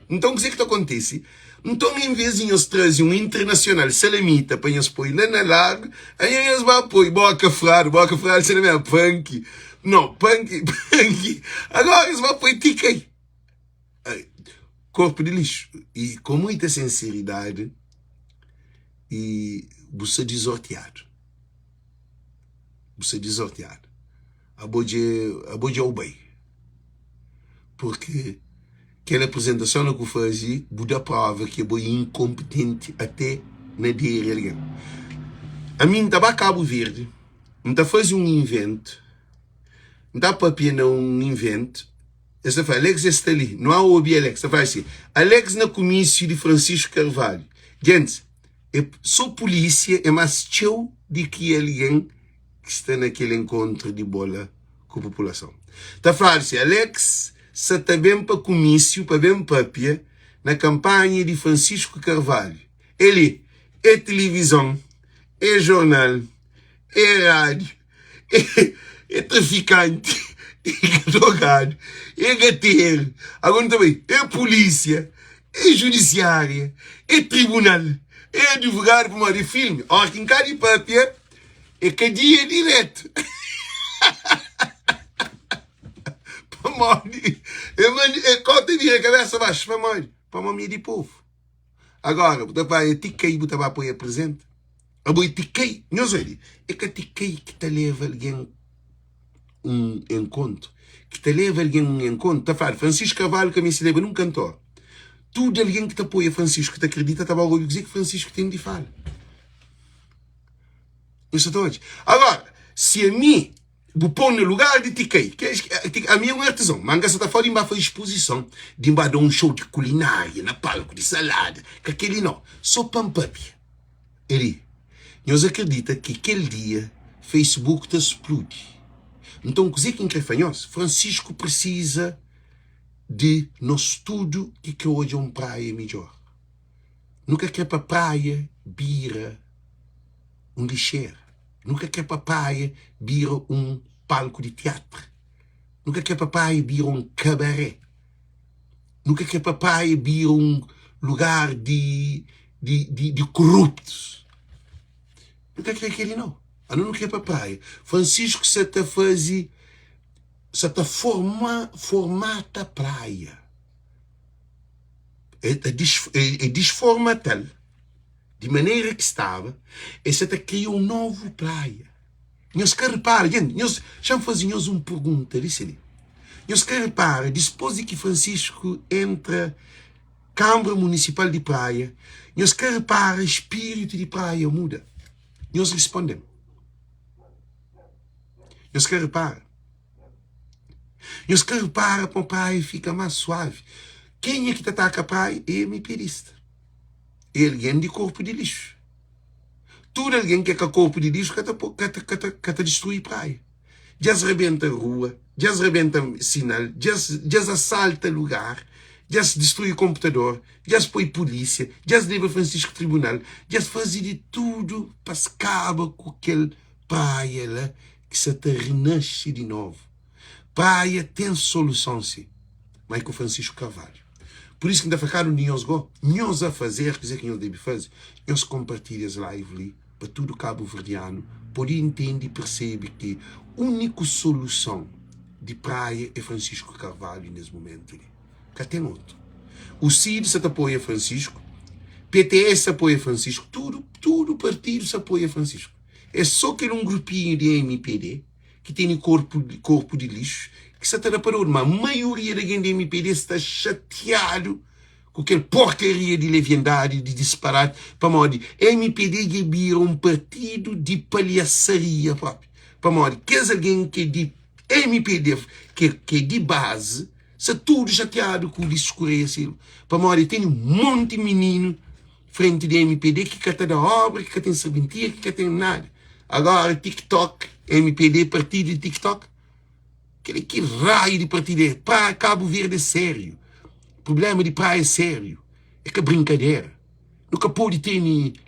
Então, o que é que acontece? Então, em vez de nós trazer um internacional Salamita para nós pôr lá na Largo, aí nós vamos pôr Boca Frado, se não é punk. Não, punk. Agora nós vamos pôr TK. Corpo de lixo. E com muita sinceridade, e você desorteado. A boa ao bem. Porque aquela apresentação que eu fazia, Buda prova que eu incompetente até na direita. A mim estava Cabo Verde, não fazer um invento, não para pena um invento. Essa foi Alex está ali, não há o Obi Alex, essa foi assim. Alex na comício de Francisco Carvalho. Gente, sou polícia, é mais teu de que alguém que está naquele encontro de bola com a população. Está falando assim, Alex se está bem para comício, para bem papia, na campanha de Francisco Carvalho. Ele é televisão, é jornal, é rádio, é traficante, é drogado, é gateiro, agora também é polícia, é judiciária, é tribunal, é advogado para uma de filme. Ora, quem cá de papia é cadeia direto. Conta de a cabeça abaixo, para uma de povo. Agora, eu tiquei, eu apoio presente. Eu tiquei, não sei, é que tiquei que te leva alguém um encontro. Está a falar, Francisco Carvalho, que me se leva num cantor. Tudo alguém que te apoia, Francisco, que te acredita, estava a dizer que Francisco tem de falar. Isso todos. Agora, se a mim Pôr no lugar de Tiquei. A minha é um artesão. Manga está fora de uma exposição. De dar um show de culinária, na palco, de salada. Que aquele não. Só pampapi. Ele. Nós acreditamos que aquele dia Facebook está explode. Então, o que quer fazer? Francisco precisa de nosso estudo que hoje é uma praia melhor. Nunca quer para praia, bira, um lixeiro. Nunca quer para praia, bira um palco de teatro. Nunca quer para praia, bira um cabaré. Nunca quer para praia, bira um lugar de corruptos. Nunca quer aquele não. Eu não quer para praia. Francisco se está fazendo, se está formata praia. Desformatá-la de maneira que estava, e se está criando um novo praia. Nós que repara, gente, nós já fazíamos uma pergunta, disse ali. Nós que repara, depois de que Francisco entra Câmara Municipal de Praia, nós que repara, espírito de praia muda. Nós respondemos. Nós que repara. Nós que repara para a praia fica mais suave. Quem é que te ataca a praia? É MPDista. É alguém de corpo de lixo. Todo alguém que é com corpo de lixo que destrui a praia. Já se rebenta a rua, já se rebenta sinal, já se assalta lugar, já se destrói o computador, já se põe polícia, já se leva Francisco Tribunal, já se faz de tudo para se acabar com aquele praia lá que se te renasce de novo. Praia tem solução, sim, mas com Francisco Carvalho. Por isso que ainda ficaram nós a fazer, quer dizer que nós devemos fazer, nós compartilhamos live ali, para todo o Cabo Verdeano, poder entender e perceber que a única solução de praia é Francisco Carvalho nesse momento ali. Cá tem outro. O CID se apoia Francisco, PTS se apoia Francisco, tudo partido se apoia Francisco. É só que um grupinho de MPD que tem corpo de lixo, que se está para uma maioria da gente de MPD está chateado com aquela porcaria de leviandade, de disparate, para modo MPD vira um partido de palhaçaria próprio. Para modo que é alguém que é de MPD, que é de base, está tudo chateado com o discurso assim. Para modo tem um monte de menino frente de MPD que quer da obra, que tem serventia, que tem nada. Agora TikTok, MPD, partido de TikTok, que raio de partido é? Para Cabo Verde é sério. O problema de praia é sério. É que é brincadeira. Nunca pode ter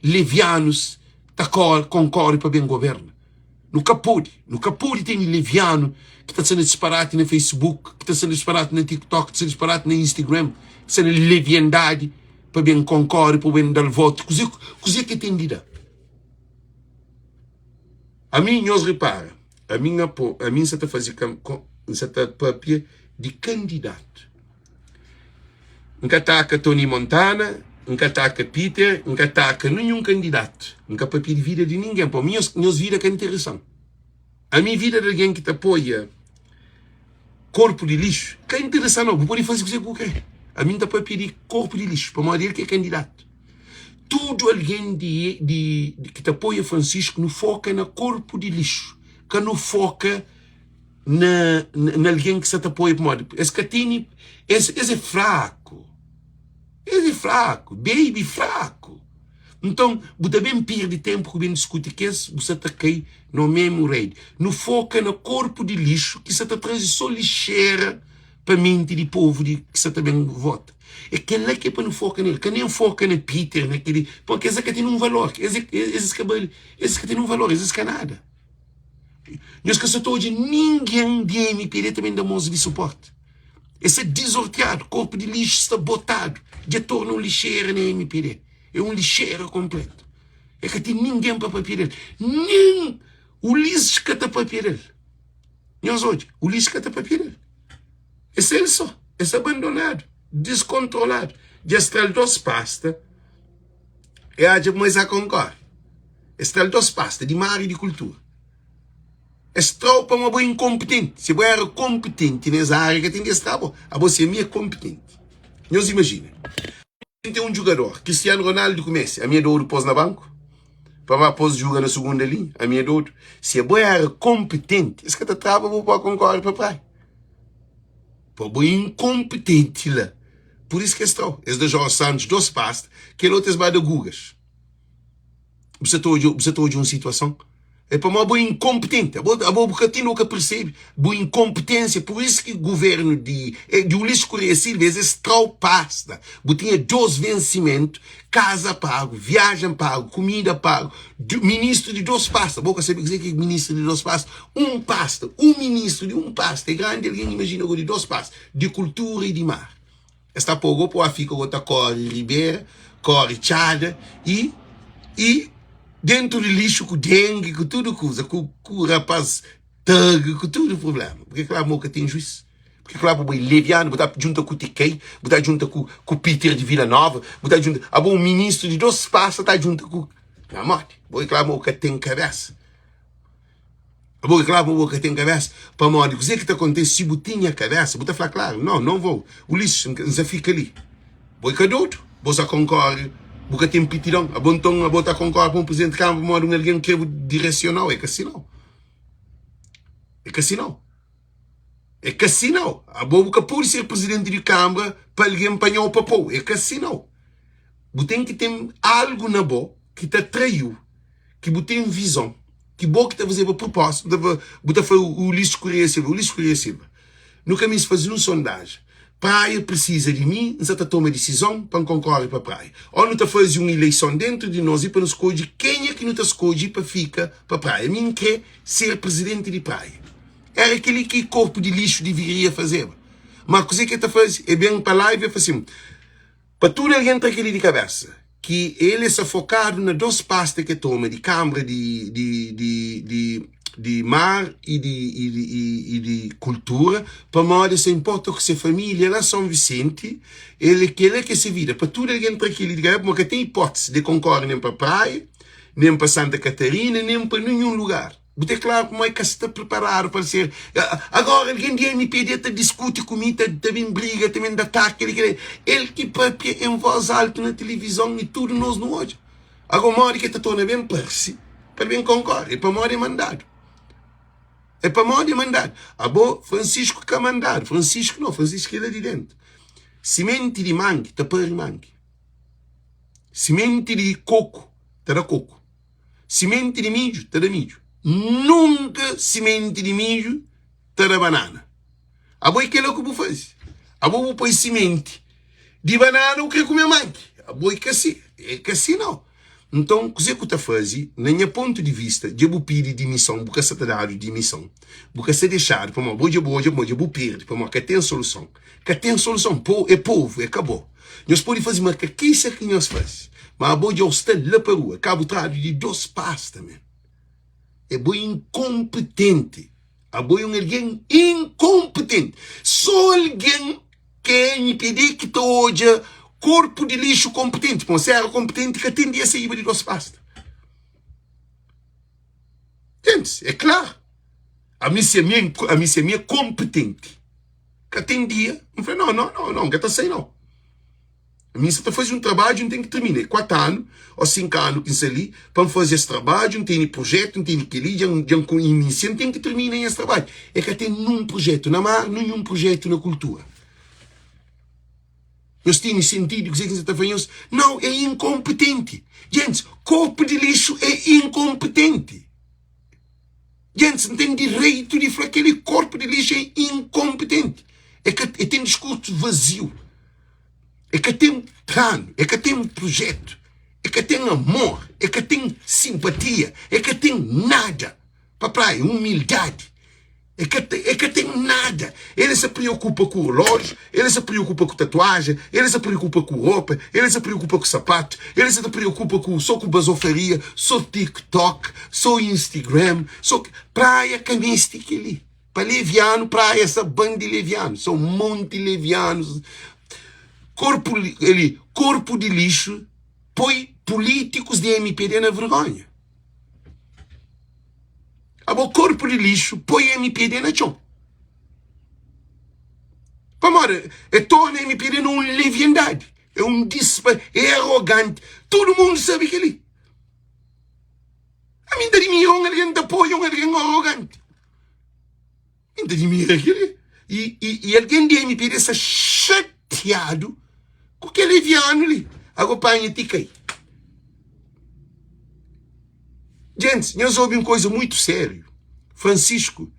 levianos que concordam para bem governo. Nunca pode ter leviano que está sendo disparate no Facebook, que está sendo disparate no TikTok, que está sendo disparate no Instagram, que está sendo leviandade para bem concordar, para bem dar voto. Coisa que tem de dar. A mim, nós repara, a mim se está fazendo papel de candidato. Nunca ataca Tony Montana, nunca ataca Peter, nunca ataca nenhum candidato. Nunca papel de vida de ninguém. Para mim, minha vida que é interessante. A minha vida de alguém que te apoia corpo de lixo, que é interessante, não. Pode fazer o que você quer. A mim está papel de corpo de lixo, para mim, ele que é candidato. Tudo alguém que te apoia Francisco não foca no corpo de lixo, que não foca na alguém que se te apoia por modo. Esse é fraco. Esse é fraco, baby fraco. Então, você bem perde tempo que bem discute que você está aqui no mesmo rei. Não foca no corpo de lixo que você está trazendo só lixeira para mente de povo que você também vota. É que lá que é para não focar nele, que nem foca no Peter, naquele, porque esse que tem um valor, esse que tem um valor, esse que é nada. Nós que só hoje ninguém de MPD também dá mãos de suporte. Esse é desorteado, corpo de lixo está botado, já torna um lixeiro na MPD. É um lixeiro completo. É que tem ninguém para papel nem o lixo que está papel. Nós hoje, o lixo que está papel. Esse é ele só, esse é abandonado. Descontrolado. Já estrelou-se pasta. E a mais a concorre. Estrelou-se pasta de mar e de cultura. Esse tropa é uma boa incompetente. Se você era competente nessa área que tem que estar, a você é minha competente. Nós imagina. Tem um jogador, Cristiano Ronaldo começa. A minha dor pôs na banco. para pôs jogar na segunda linha, a minha do outro. Se a boia era competente, isso que te trava, vou para concorrer para praia. Para boia incompetente lá. Por isso que estou. Esse da Jorge Santos, dois pastos, que ele outro é de Gugas. Você está de uma situação. É para uma boa incompetente. A boa bocatina nunca percebe. Boa incompetência. Por isso que o governo de Ulisses Correia Silva é traupasta. Tinha 2 vencimentos. Casa pago, viagem pago, comida pago. Ministro de 2 pastas. Boca sabe dizer que é ministro de 2 pastas. Um pasta. Um ministro de um pasta. É grande, alguém imagina de 2 pastas. De cultura e de mar. Esta pogou para a África, outra corre Ribeira, corre Tchada e dentro do lixo com dengue, com tudo coisa, com rapaz tag, com tudo problema. Porque claro, moca tem juízo. Porque claro, o Leviano, botar junto com o Tiquei, botar junto com o Peter de Vila Nova, botar junto, a bom ministro de 2 passos, está junto com a morte. Porque claro, moca tem cabeça. A boca claro, moca tem cabeça. Para morrer, o que está acontecendo se botinha a cabeça, botar falar claro, não vou. O lixo não fica ali. Boca doido, você concorre. Porque tem pitirão, a botar concorda com o presidente de Câmara, mora alguém que é direcional, é que assim não. É que assim não. É que assim não. A boca pode ser presidente de Câmara para alguém apanhar o papel, é que assim não. Você tem que ter algo na boca que te atraiu, que você tem visão, que boca está fazendo propósito, você foi o Ulisses Correia Silva. No caminho se faz uma sondagem. Praia precisa de mim, você toma decisão para concorrer para a praia. Ou não está fazendo uma eleição dentro de nós e para nos escolher quem é que não está escolhendo para ficar para a praia. Mim quer ser presidente de praia. Era aquele que corpo de lixo deveria fazer. Mas a coisa que está fazendo é bem para lá e vai fazer assim. Para tudo alguém entra aquele de cabeça. Que ele está focado nas 2 pastas que toma de Câmara de mar e de cultura, para modo se importa que se família lá São Vicente, ele que se vira, para tudo alguém para aquele de cabeça, porque tem hipótese de concorrer nem para a praia, nem para Santa Catarina, nem para nenhum lugar. Você é claro como é que está preparado para ser. Agora, alguém de MPD discute comigo, também briga, também ataca. Ele que papia em voz alta na televisão e tudo nós não hoje. Agora, uma hora que está tornando bem parece, para bem concorrer, para uma hora é mandado. É para uma hora é mandado. A boa, Francisco que é mandado. Francisco ele é de dentro. Semente de mangue, está para mangue. Semente de coco, está da coco. Semente de milho, está da milho. Nunca semente de milho, está da banana. A boa é que eu vou fazer. A boa vou pôr semente de banana, eu quero comer mangue. A boa é que assim não. Então, o que você está fazendo, na minha ponto de vista, eu vou pedir demissão, porque você está dando demissão. Porque você deixar, para uma boa, eu vou pedir, para uma que tem solução. Que tem solução, é povo, acabou. Nós podemos fazer uma que isso é que nós fazemos. Mas a boa, eu estou lá para a rua, acabo de 2 passos também. É boa incompetente. A boa é alguém incompetente. Só alguém que é impedir que está hoje corpo de lixo competente. Você era competente que atendia a sair de 2 pastas. Gente, é claro. A missa é minha competente. Que atendia. Eu falei, não, que está sem não. A missa está fazendo um trabalho, não tem que terminar. 4 anos ou 5 anos que isso ali, para fazer esse trabalho, não tem projeto, não tem que ali, não tem que terminar esse trabalho. É que tem nenhum projeto na mar, nenhum projeto na cultura. Nós temos sentido que você está fazendo. Não, é incompetente. Gente, corpo de lixo é incompetente. Gente, não tem direito de falar que aquele corpo de lixo é incompetente. É que tem discurso vazio. É que tem plano. É que tem um projeto. É que tem amor. É que tem simpatia. É que tem nada. Papai, humildade. É que tem nada. Ele se preocupa com o relógio, ele se preocupa com tatuagem, ele se preocupa com roupa, ele se preocupa com sapato, ele se preocupa só com basofaria, só TikTok, só Instagram, só praia canística ali. Para leviano, praia, essa banda de levianos, são um monte de levianos. Corpo de lixo, põe políticos de MPD na vergonha. O corpo de lixo põe MPD na chão. Para torna MPD numa leviandade. É um é arrogante. Todo mundo sabe que ele. Ainda admiram alguém de apoio, alguém arrogante. Ainda admira aquele. E alguém de MP está chateado com aquele leviano ali. Agora panha tica. Gente, nós ouvimos uma coisa muito séria. Francisco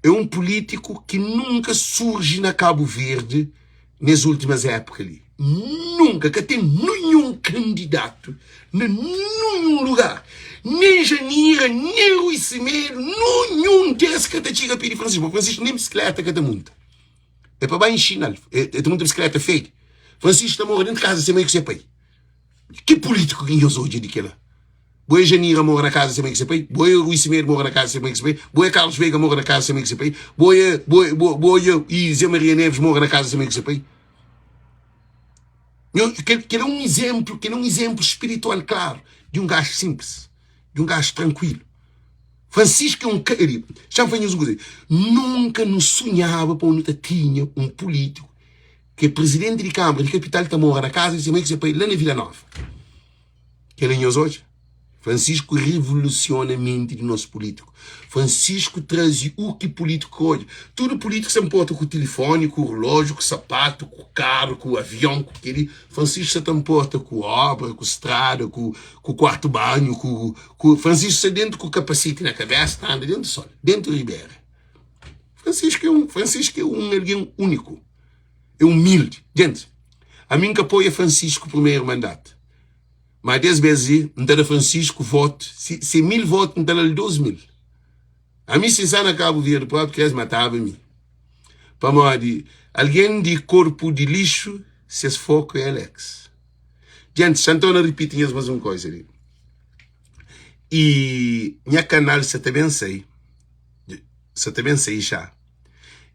é um político que nunca surge na Cabo Verde nas últimas épocas ali. Nunca, que tem nenhum candidato, em nenhum lugar. Nem Janira, nem Rui Cimeiro, nenhum desses que chega a pedir Francisco. Francisco nem bicicleta que monta. É para baixo em China. É muita bicicleta feia. Francisco está morrendo dentro de casa, sem meio que você pai. Que político que eu sou de que lá? Boa Janira morre na casa, sem meio que você pai. Boa Rui Cimeiro morre na casa, sem meio que você pai. Boa Carlos Veiga morre na casa, sem meio que você pai. Boa e Zé Maria Neves morre na casa, sem meio que você pai. Que é um exemplo espiritual claro de um gajo simples, de um gajo tranquilo. Francisco é um querido. Já foi uma coisa. Nunca nos sonhava para onde tinha um político que é presidente de Câmara de Capital de Tamora na casa de que se lá na Vila Nova. Que ele é hoje. Francisco revoluciona a mente do nosso político. Francisco traz o que político hoje. Todo político se importa com o telefone, com o relógio, com o sapato, com o carro, com o avião, com aquele. Francisco se importa com a obra, com a estrada, com o quarto banho, Francisco se dentro com o capacete na cabeça, anda dentro do sol, dentro do Ribeira. Francisco é alguém único. É humilde. Gente, a mim que apoia Francisco primeiro mandato. Mas 10 vezes, não Francisco voto. Se 1000 votos, não dá 12 000. A mim, se na Cabo Verde, porque eles matavam me. Para morrer, alguém de corpo de lixo, se foco é Alex. Gente, Santana repite mais uma coisa ali. E minha canal, você também sei. Você também sei já.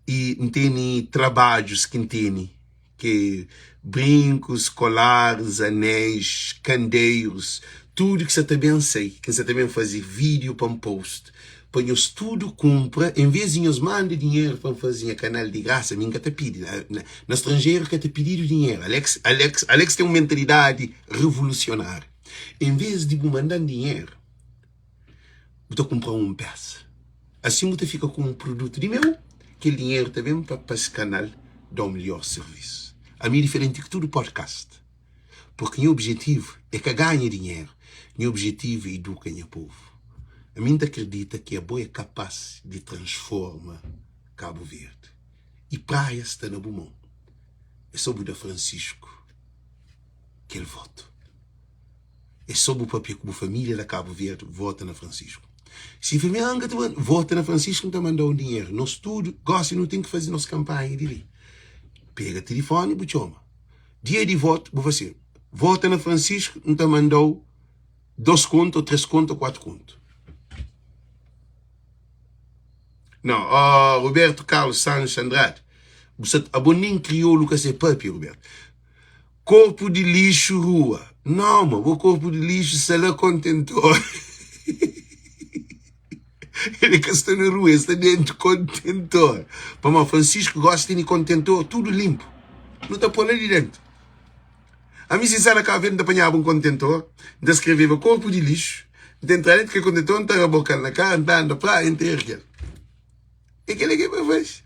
E tem trabalhos que tem. Que brincos, colares, anéis, candeiros, tudo que você também sei, que você também fazer vídeo para um post, para nós tudo compra, em vez de nos mandar dinheiro para fazer canal de graça, mim que te pede, no estrangeiro que te pedido dinheiro, Alex tem uma mentalidade revolucionária, em vez de me mandar dinheiro, eu comprar uma peça, assim você fica com um produto de meu, que o dinheiro também para esse canal dar um melhor serviço. A mim é diferente que tudo podcast. Porque meu objetivo é que ganhe dinheiro. Meu objetivo é educar o povo. A mim acredita que a boa é capaz de transformar Cabo Verde. E praia está na Bumão. É sobre o da Francisco que ele vota. É sobre o papel que a família da Cabo Verde vota na Francisco. Se a família vota na Francisco, não está mandando dinheiro. Nós tudo, gosta e não tem que fazer nossa campanha dele. Pega o telefone e chama. Dia de voto, você vota na Francisco, não te mandou 2 contos, 3 contos, 4 contos. Não, Roberto Carlos Santos Andrade. Você nem criou o que você papi, Roberto. Corpo de lixo, rua. Não, mano, o corpo de lixo se lá contentor. Ele que está na rua, está dentro do contentor. Mas Francisco gosta de contentor, tudo limpo. Não está por ali dentro. A mim, se na Cabo Verde, apanhava um contentor, descrevia corpo de lixo, dentro dentro que contentor, não está rebocando na cara, não anda para inteiro. É que ele que faz.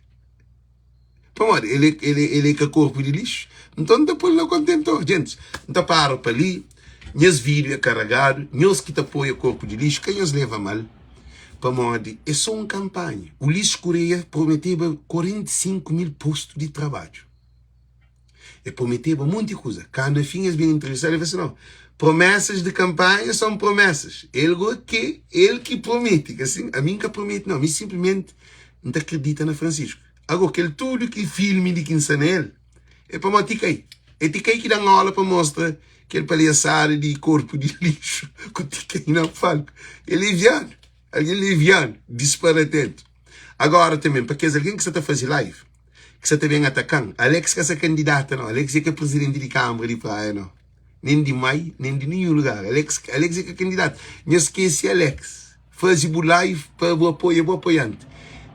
Ele é que corpo de lixo, então não está por no contentor. Gente, não está para ali, meus vídeos é carregado, meus que te apoiam corpo de lixo, quem os leva mal? É só uma campanha. O Lixo Coreia prometeu 45 mil postos de trabalho. E prometeu um monte de coisa. Quando fim eles vêm entrevistar, ele disse, não, promessas de campanha são promessas. Ele que promete. Assim, a mim que promete, não. A mim simplesmente não acredita na Francisco. Agora, tudo que filme de quem está nele, é para Tiquei. É Tiquei que dá uma aula para mostrar que ele palhaçada de corpo de lixo. Que o Tiquei não fala. Ele é viado. Alguém liviano, disparatento. Agora também, porque alguém que você está fazendo live, que você está bem atacando, Alex que é candidata, não. Alex é que é presidente de Câmara de Praia, não. Nem de Mai, nem de nenhum lugar. Alex é que é candidato. Não esquece Alex. Faz o live para o apoio, o apoiante.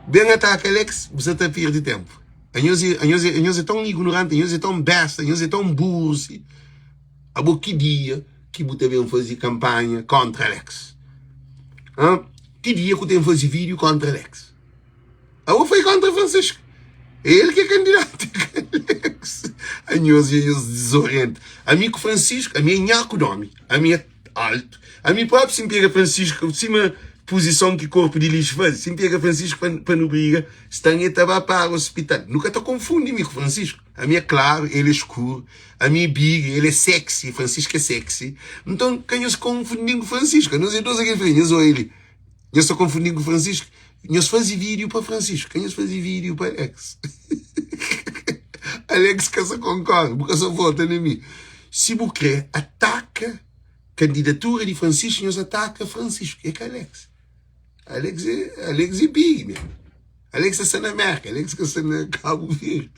Bem ataca Alex, você está perdendo tempo. A nós é tão ignorante, a nós é tão besta, a nós é tão burro. A boa que dia que você também fazer campanha contra Alex. Que dia que eu tenho que fazer vídeo contra Alex? Eu foi contra Francisco. Ele que é candidato a Alex. A nós desorienta. A mim com Francisco, a minha nhaco nome, a minha alto. A mim próprio se pega Francisco, cima posição que o corpo de lixo faz. Se pega Francisco para não briga, está em etapa para o hospital. Nunca estou confundindo com Francisco. A minha é claro, ele é escuro. A minha é big, ele é sexy. Francisco é sexy. Então, quem eu se confundindo com Francisco? Não sei dois aqui frente, ou ele. Eu estou confundindo com Francisco. Eu fazia vídeo para Francisco. Quem eu fazia vídeo para Alex? Alex que se concorre, porque só vota em mim. Se você ataca candidatura de Francisco, nós ataca Francisco. É que Alex. Alex é big, mesmo. Alex está na América, Alex está na Cabo Verde.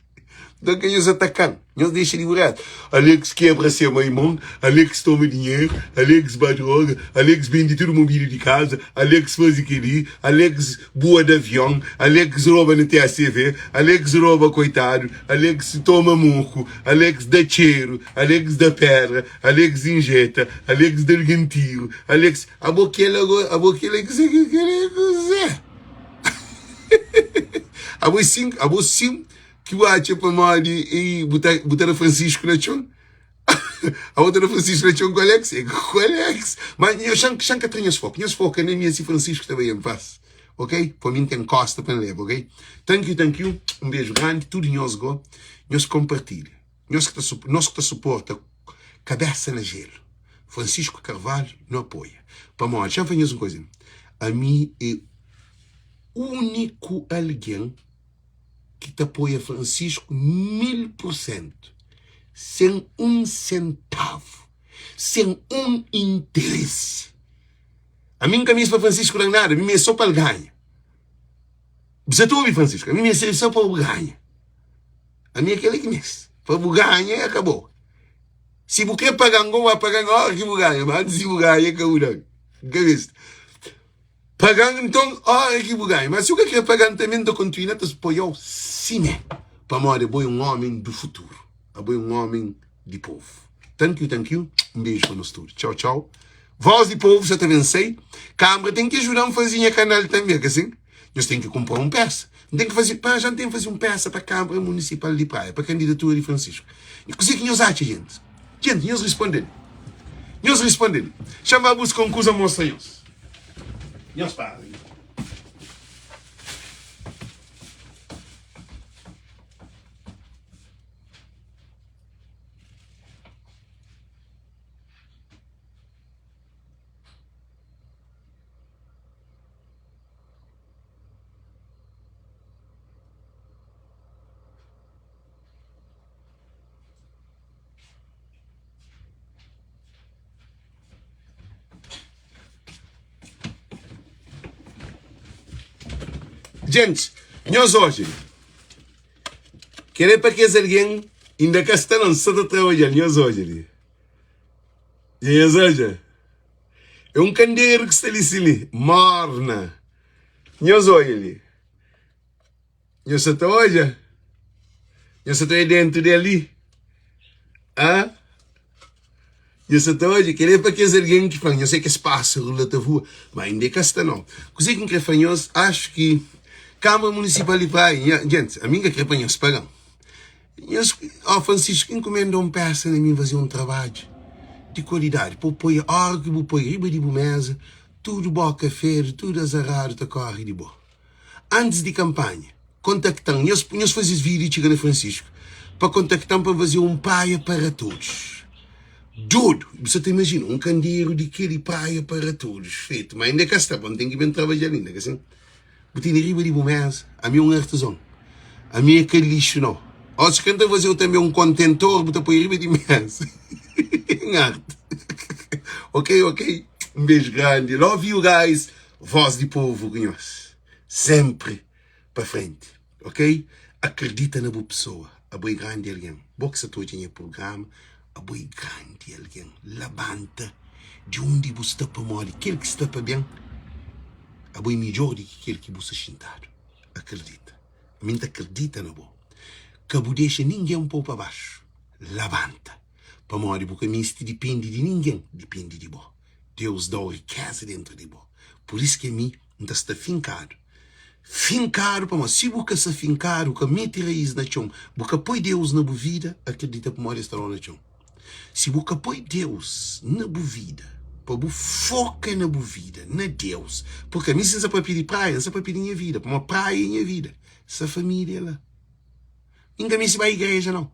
Então quem nós atacamos? Nós deixa liberado. Alex quebra seu irmão, Alex toma dinheiro, Alex bate droga, Alex vende tudo mobília de casa, Alex faz aquilo, Alex voa de avião, Alex rouba no TACV, Alex rouba coitado, Alex toma murro, Alex dá cheiro, Alex dá pedra, Alex injeta, Alex dá tiro, Alex... A boquela que você quer fazer. A bocinho que o acha para mal e botar a Francisco na chão. A outra Francisco na chão com Alex. É com Alex. Mas eu chanca tenho esse foco. Esse foco nem minha se Francisco também em paz. Ok? Para mim tem costa para levar, ok? Thank you. Um beijo grande. Tudo em nós go. Nós compartilha. Nós que te suporta. Cabeça na gelo. Francisco Carvalho não apoia. Para mim, já faz uma coisa. A mim é o único alguém que te apoia Francisco 1000%, sem um centavo, sem um interesse. A mim camisa para Francisco não é nada, a mim é só para ganhar. Você está ouvindo, Francisco? A mim é só para ganhar. A mim é aquele que me para ganhar acabou. Se você quer pagar um vai pagar a hora que você ganha, mas se você ganha, acabou. Cabeça. Pagando então, hora que você ganha. Mas se você quer pagar também do continente, você pode sim. Para morrer, eu um homem do futuro. Eu um homem de povo. Thank you. Um beijo para nós todos. Tchau. Voz de povo, já te vencei. Câmara tem que ajudar a fazer a canal também, que assim? Nós temos que comprar peça. Tem que fazer, já tem que fazer peça para a Câmara Municipal de Praia, para a candidatura de Francisco. E o que nós achamos, gente? Gente, nós respondemos. Chama a busca com coisa moça-nos. Nós paramos. Gente, nós hoje queremos para que alguém ainda cá está lançado a trabalhar, nós hoje. É um candeeiro que está ali, morna. Nós hoje. Nós está hoje. Nós está dentro dali. Nós está hoje. Queremos para que alguém que fala, eu sei que espaço, rula da rua, mas ainda cá está não. Coisa que quer fazer, acho que Câmara Municipal de Praia, gente, a minha que apanha-se pagam. Francisco encomendou peça a mim fazer um trabalho de qualidade. Para apoiar órgão, para apoiar riba de mesa, tudo bom café, tudo azarado, tá corre de boa. Antes de campanha, contactam, nós fazemos vídeo chegando a Francisco, para contactar para fazer praia para todos. Tudo. Você te imagina, um candeeiro de aquele praia para todos, feito. Mas ainda cá está, não tem que vir trabalhar ainda, assim. Botinha riba de mesa, a mim é um artesão. A mim é aquele lixo, não. Ou se canta fazer também um contentor, botar para riba de mesa. Em arte. Ok? Um beijo grande. Love you guys. Voz de povo, conhece. Sempre para frente. Ok? Acredita na boa pessoa. A boa grande alguém. Boxa todo em programa. A boa grande alguém. Levanta. De onde você está para morrer. Aquele que está para bem. A boa melhor do que aquele que você sentado. Acredita. A mim acredita na boa. Que a boa deixa ninguém um pouco para baixo. Levanta. Para morrer, porque a mim se depende de ninguém. Depende de boa. Deus dá riqueza dentro de boa. Por isso que a mim ainda está fincado. Fincado para nós. Se você se fincar, o que mete raiz na chão, você põe Deus na boa vida, acredita para estar na chão. Se você põe Deus na boa vida, para você foca na boa vida, na Deus, porque a mim se não para pedir praia, não para pedir minha vida, para uma praia em minha vida, essa família lá. Ninguém se vai à igreja, não.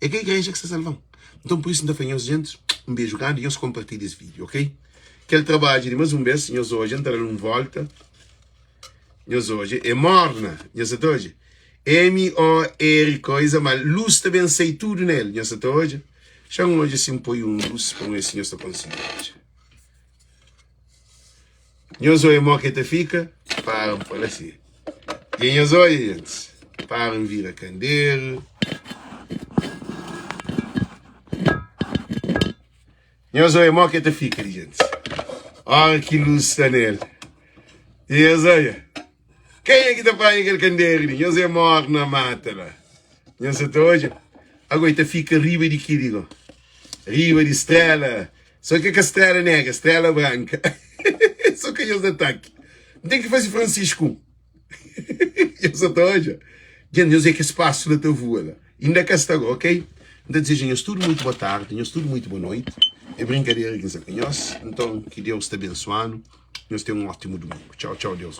É que a igreja que se salvam. Então, por isso, ainda fanhamos, gente. Um beijo grande e eu compartilho esse vídeo, ok? Aquele trabalho de mais um beijo, nós hoje entramos em volta. Nós hoje é morna, nós hoje. M-O-R coisa, mas luz também sei tudo nele, nós hoje. Já hoje assim põe luz para ver se nós conseguimos hoje. Nós hoje é que te fica, para assim. E nós hoje, gente, para vir a candeeiro. Nós hoje é que te fica, gente. Olha que luz está nele. E nós olha. Quem é que está para aquele candeeiro? Nós é morto na mata lá. Nós hoje. Agora fica riba de que digo? Riba de estrela. Só que a estrela negra, estrela branca. Só que eles ataquem. Não tem que fazer Francisco. Nós hoje. Gente, nós é que espaço da tua voa lá. Ainda cá está, ok? Então desejamos tudo muito boa tarde, nós tudo muito boa noite. É brincadeira que nós. Então, que Deus te abençoe. Nós temos um ótimo domingo. Tchau, tchau, Deus.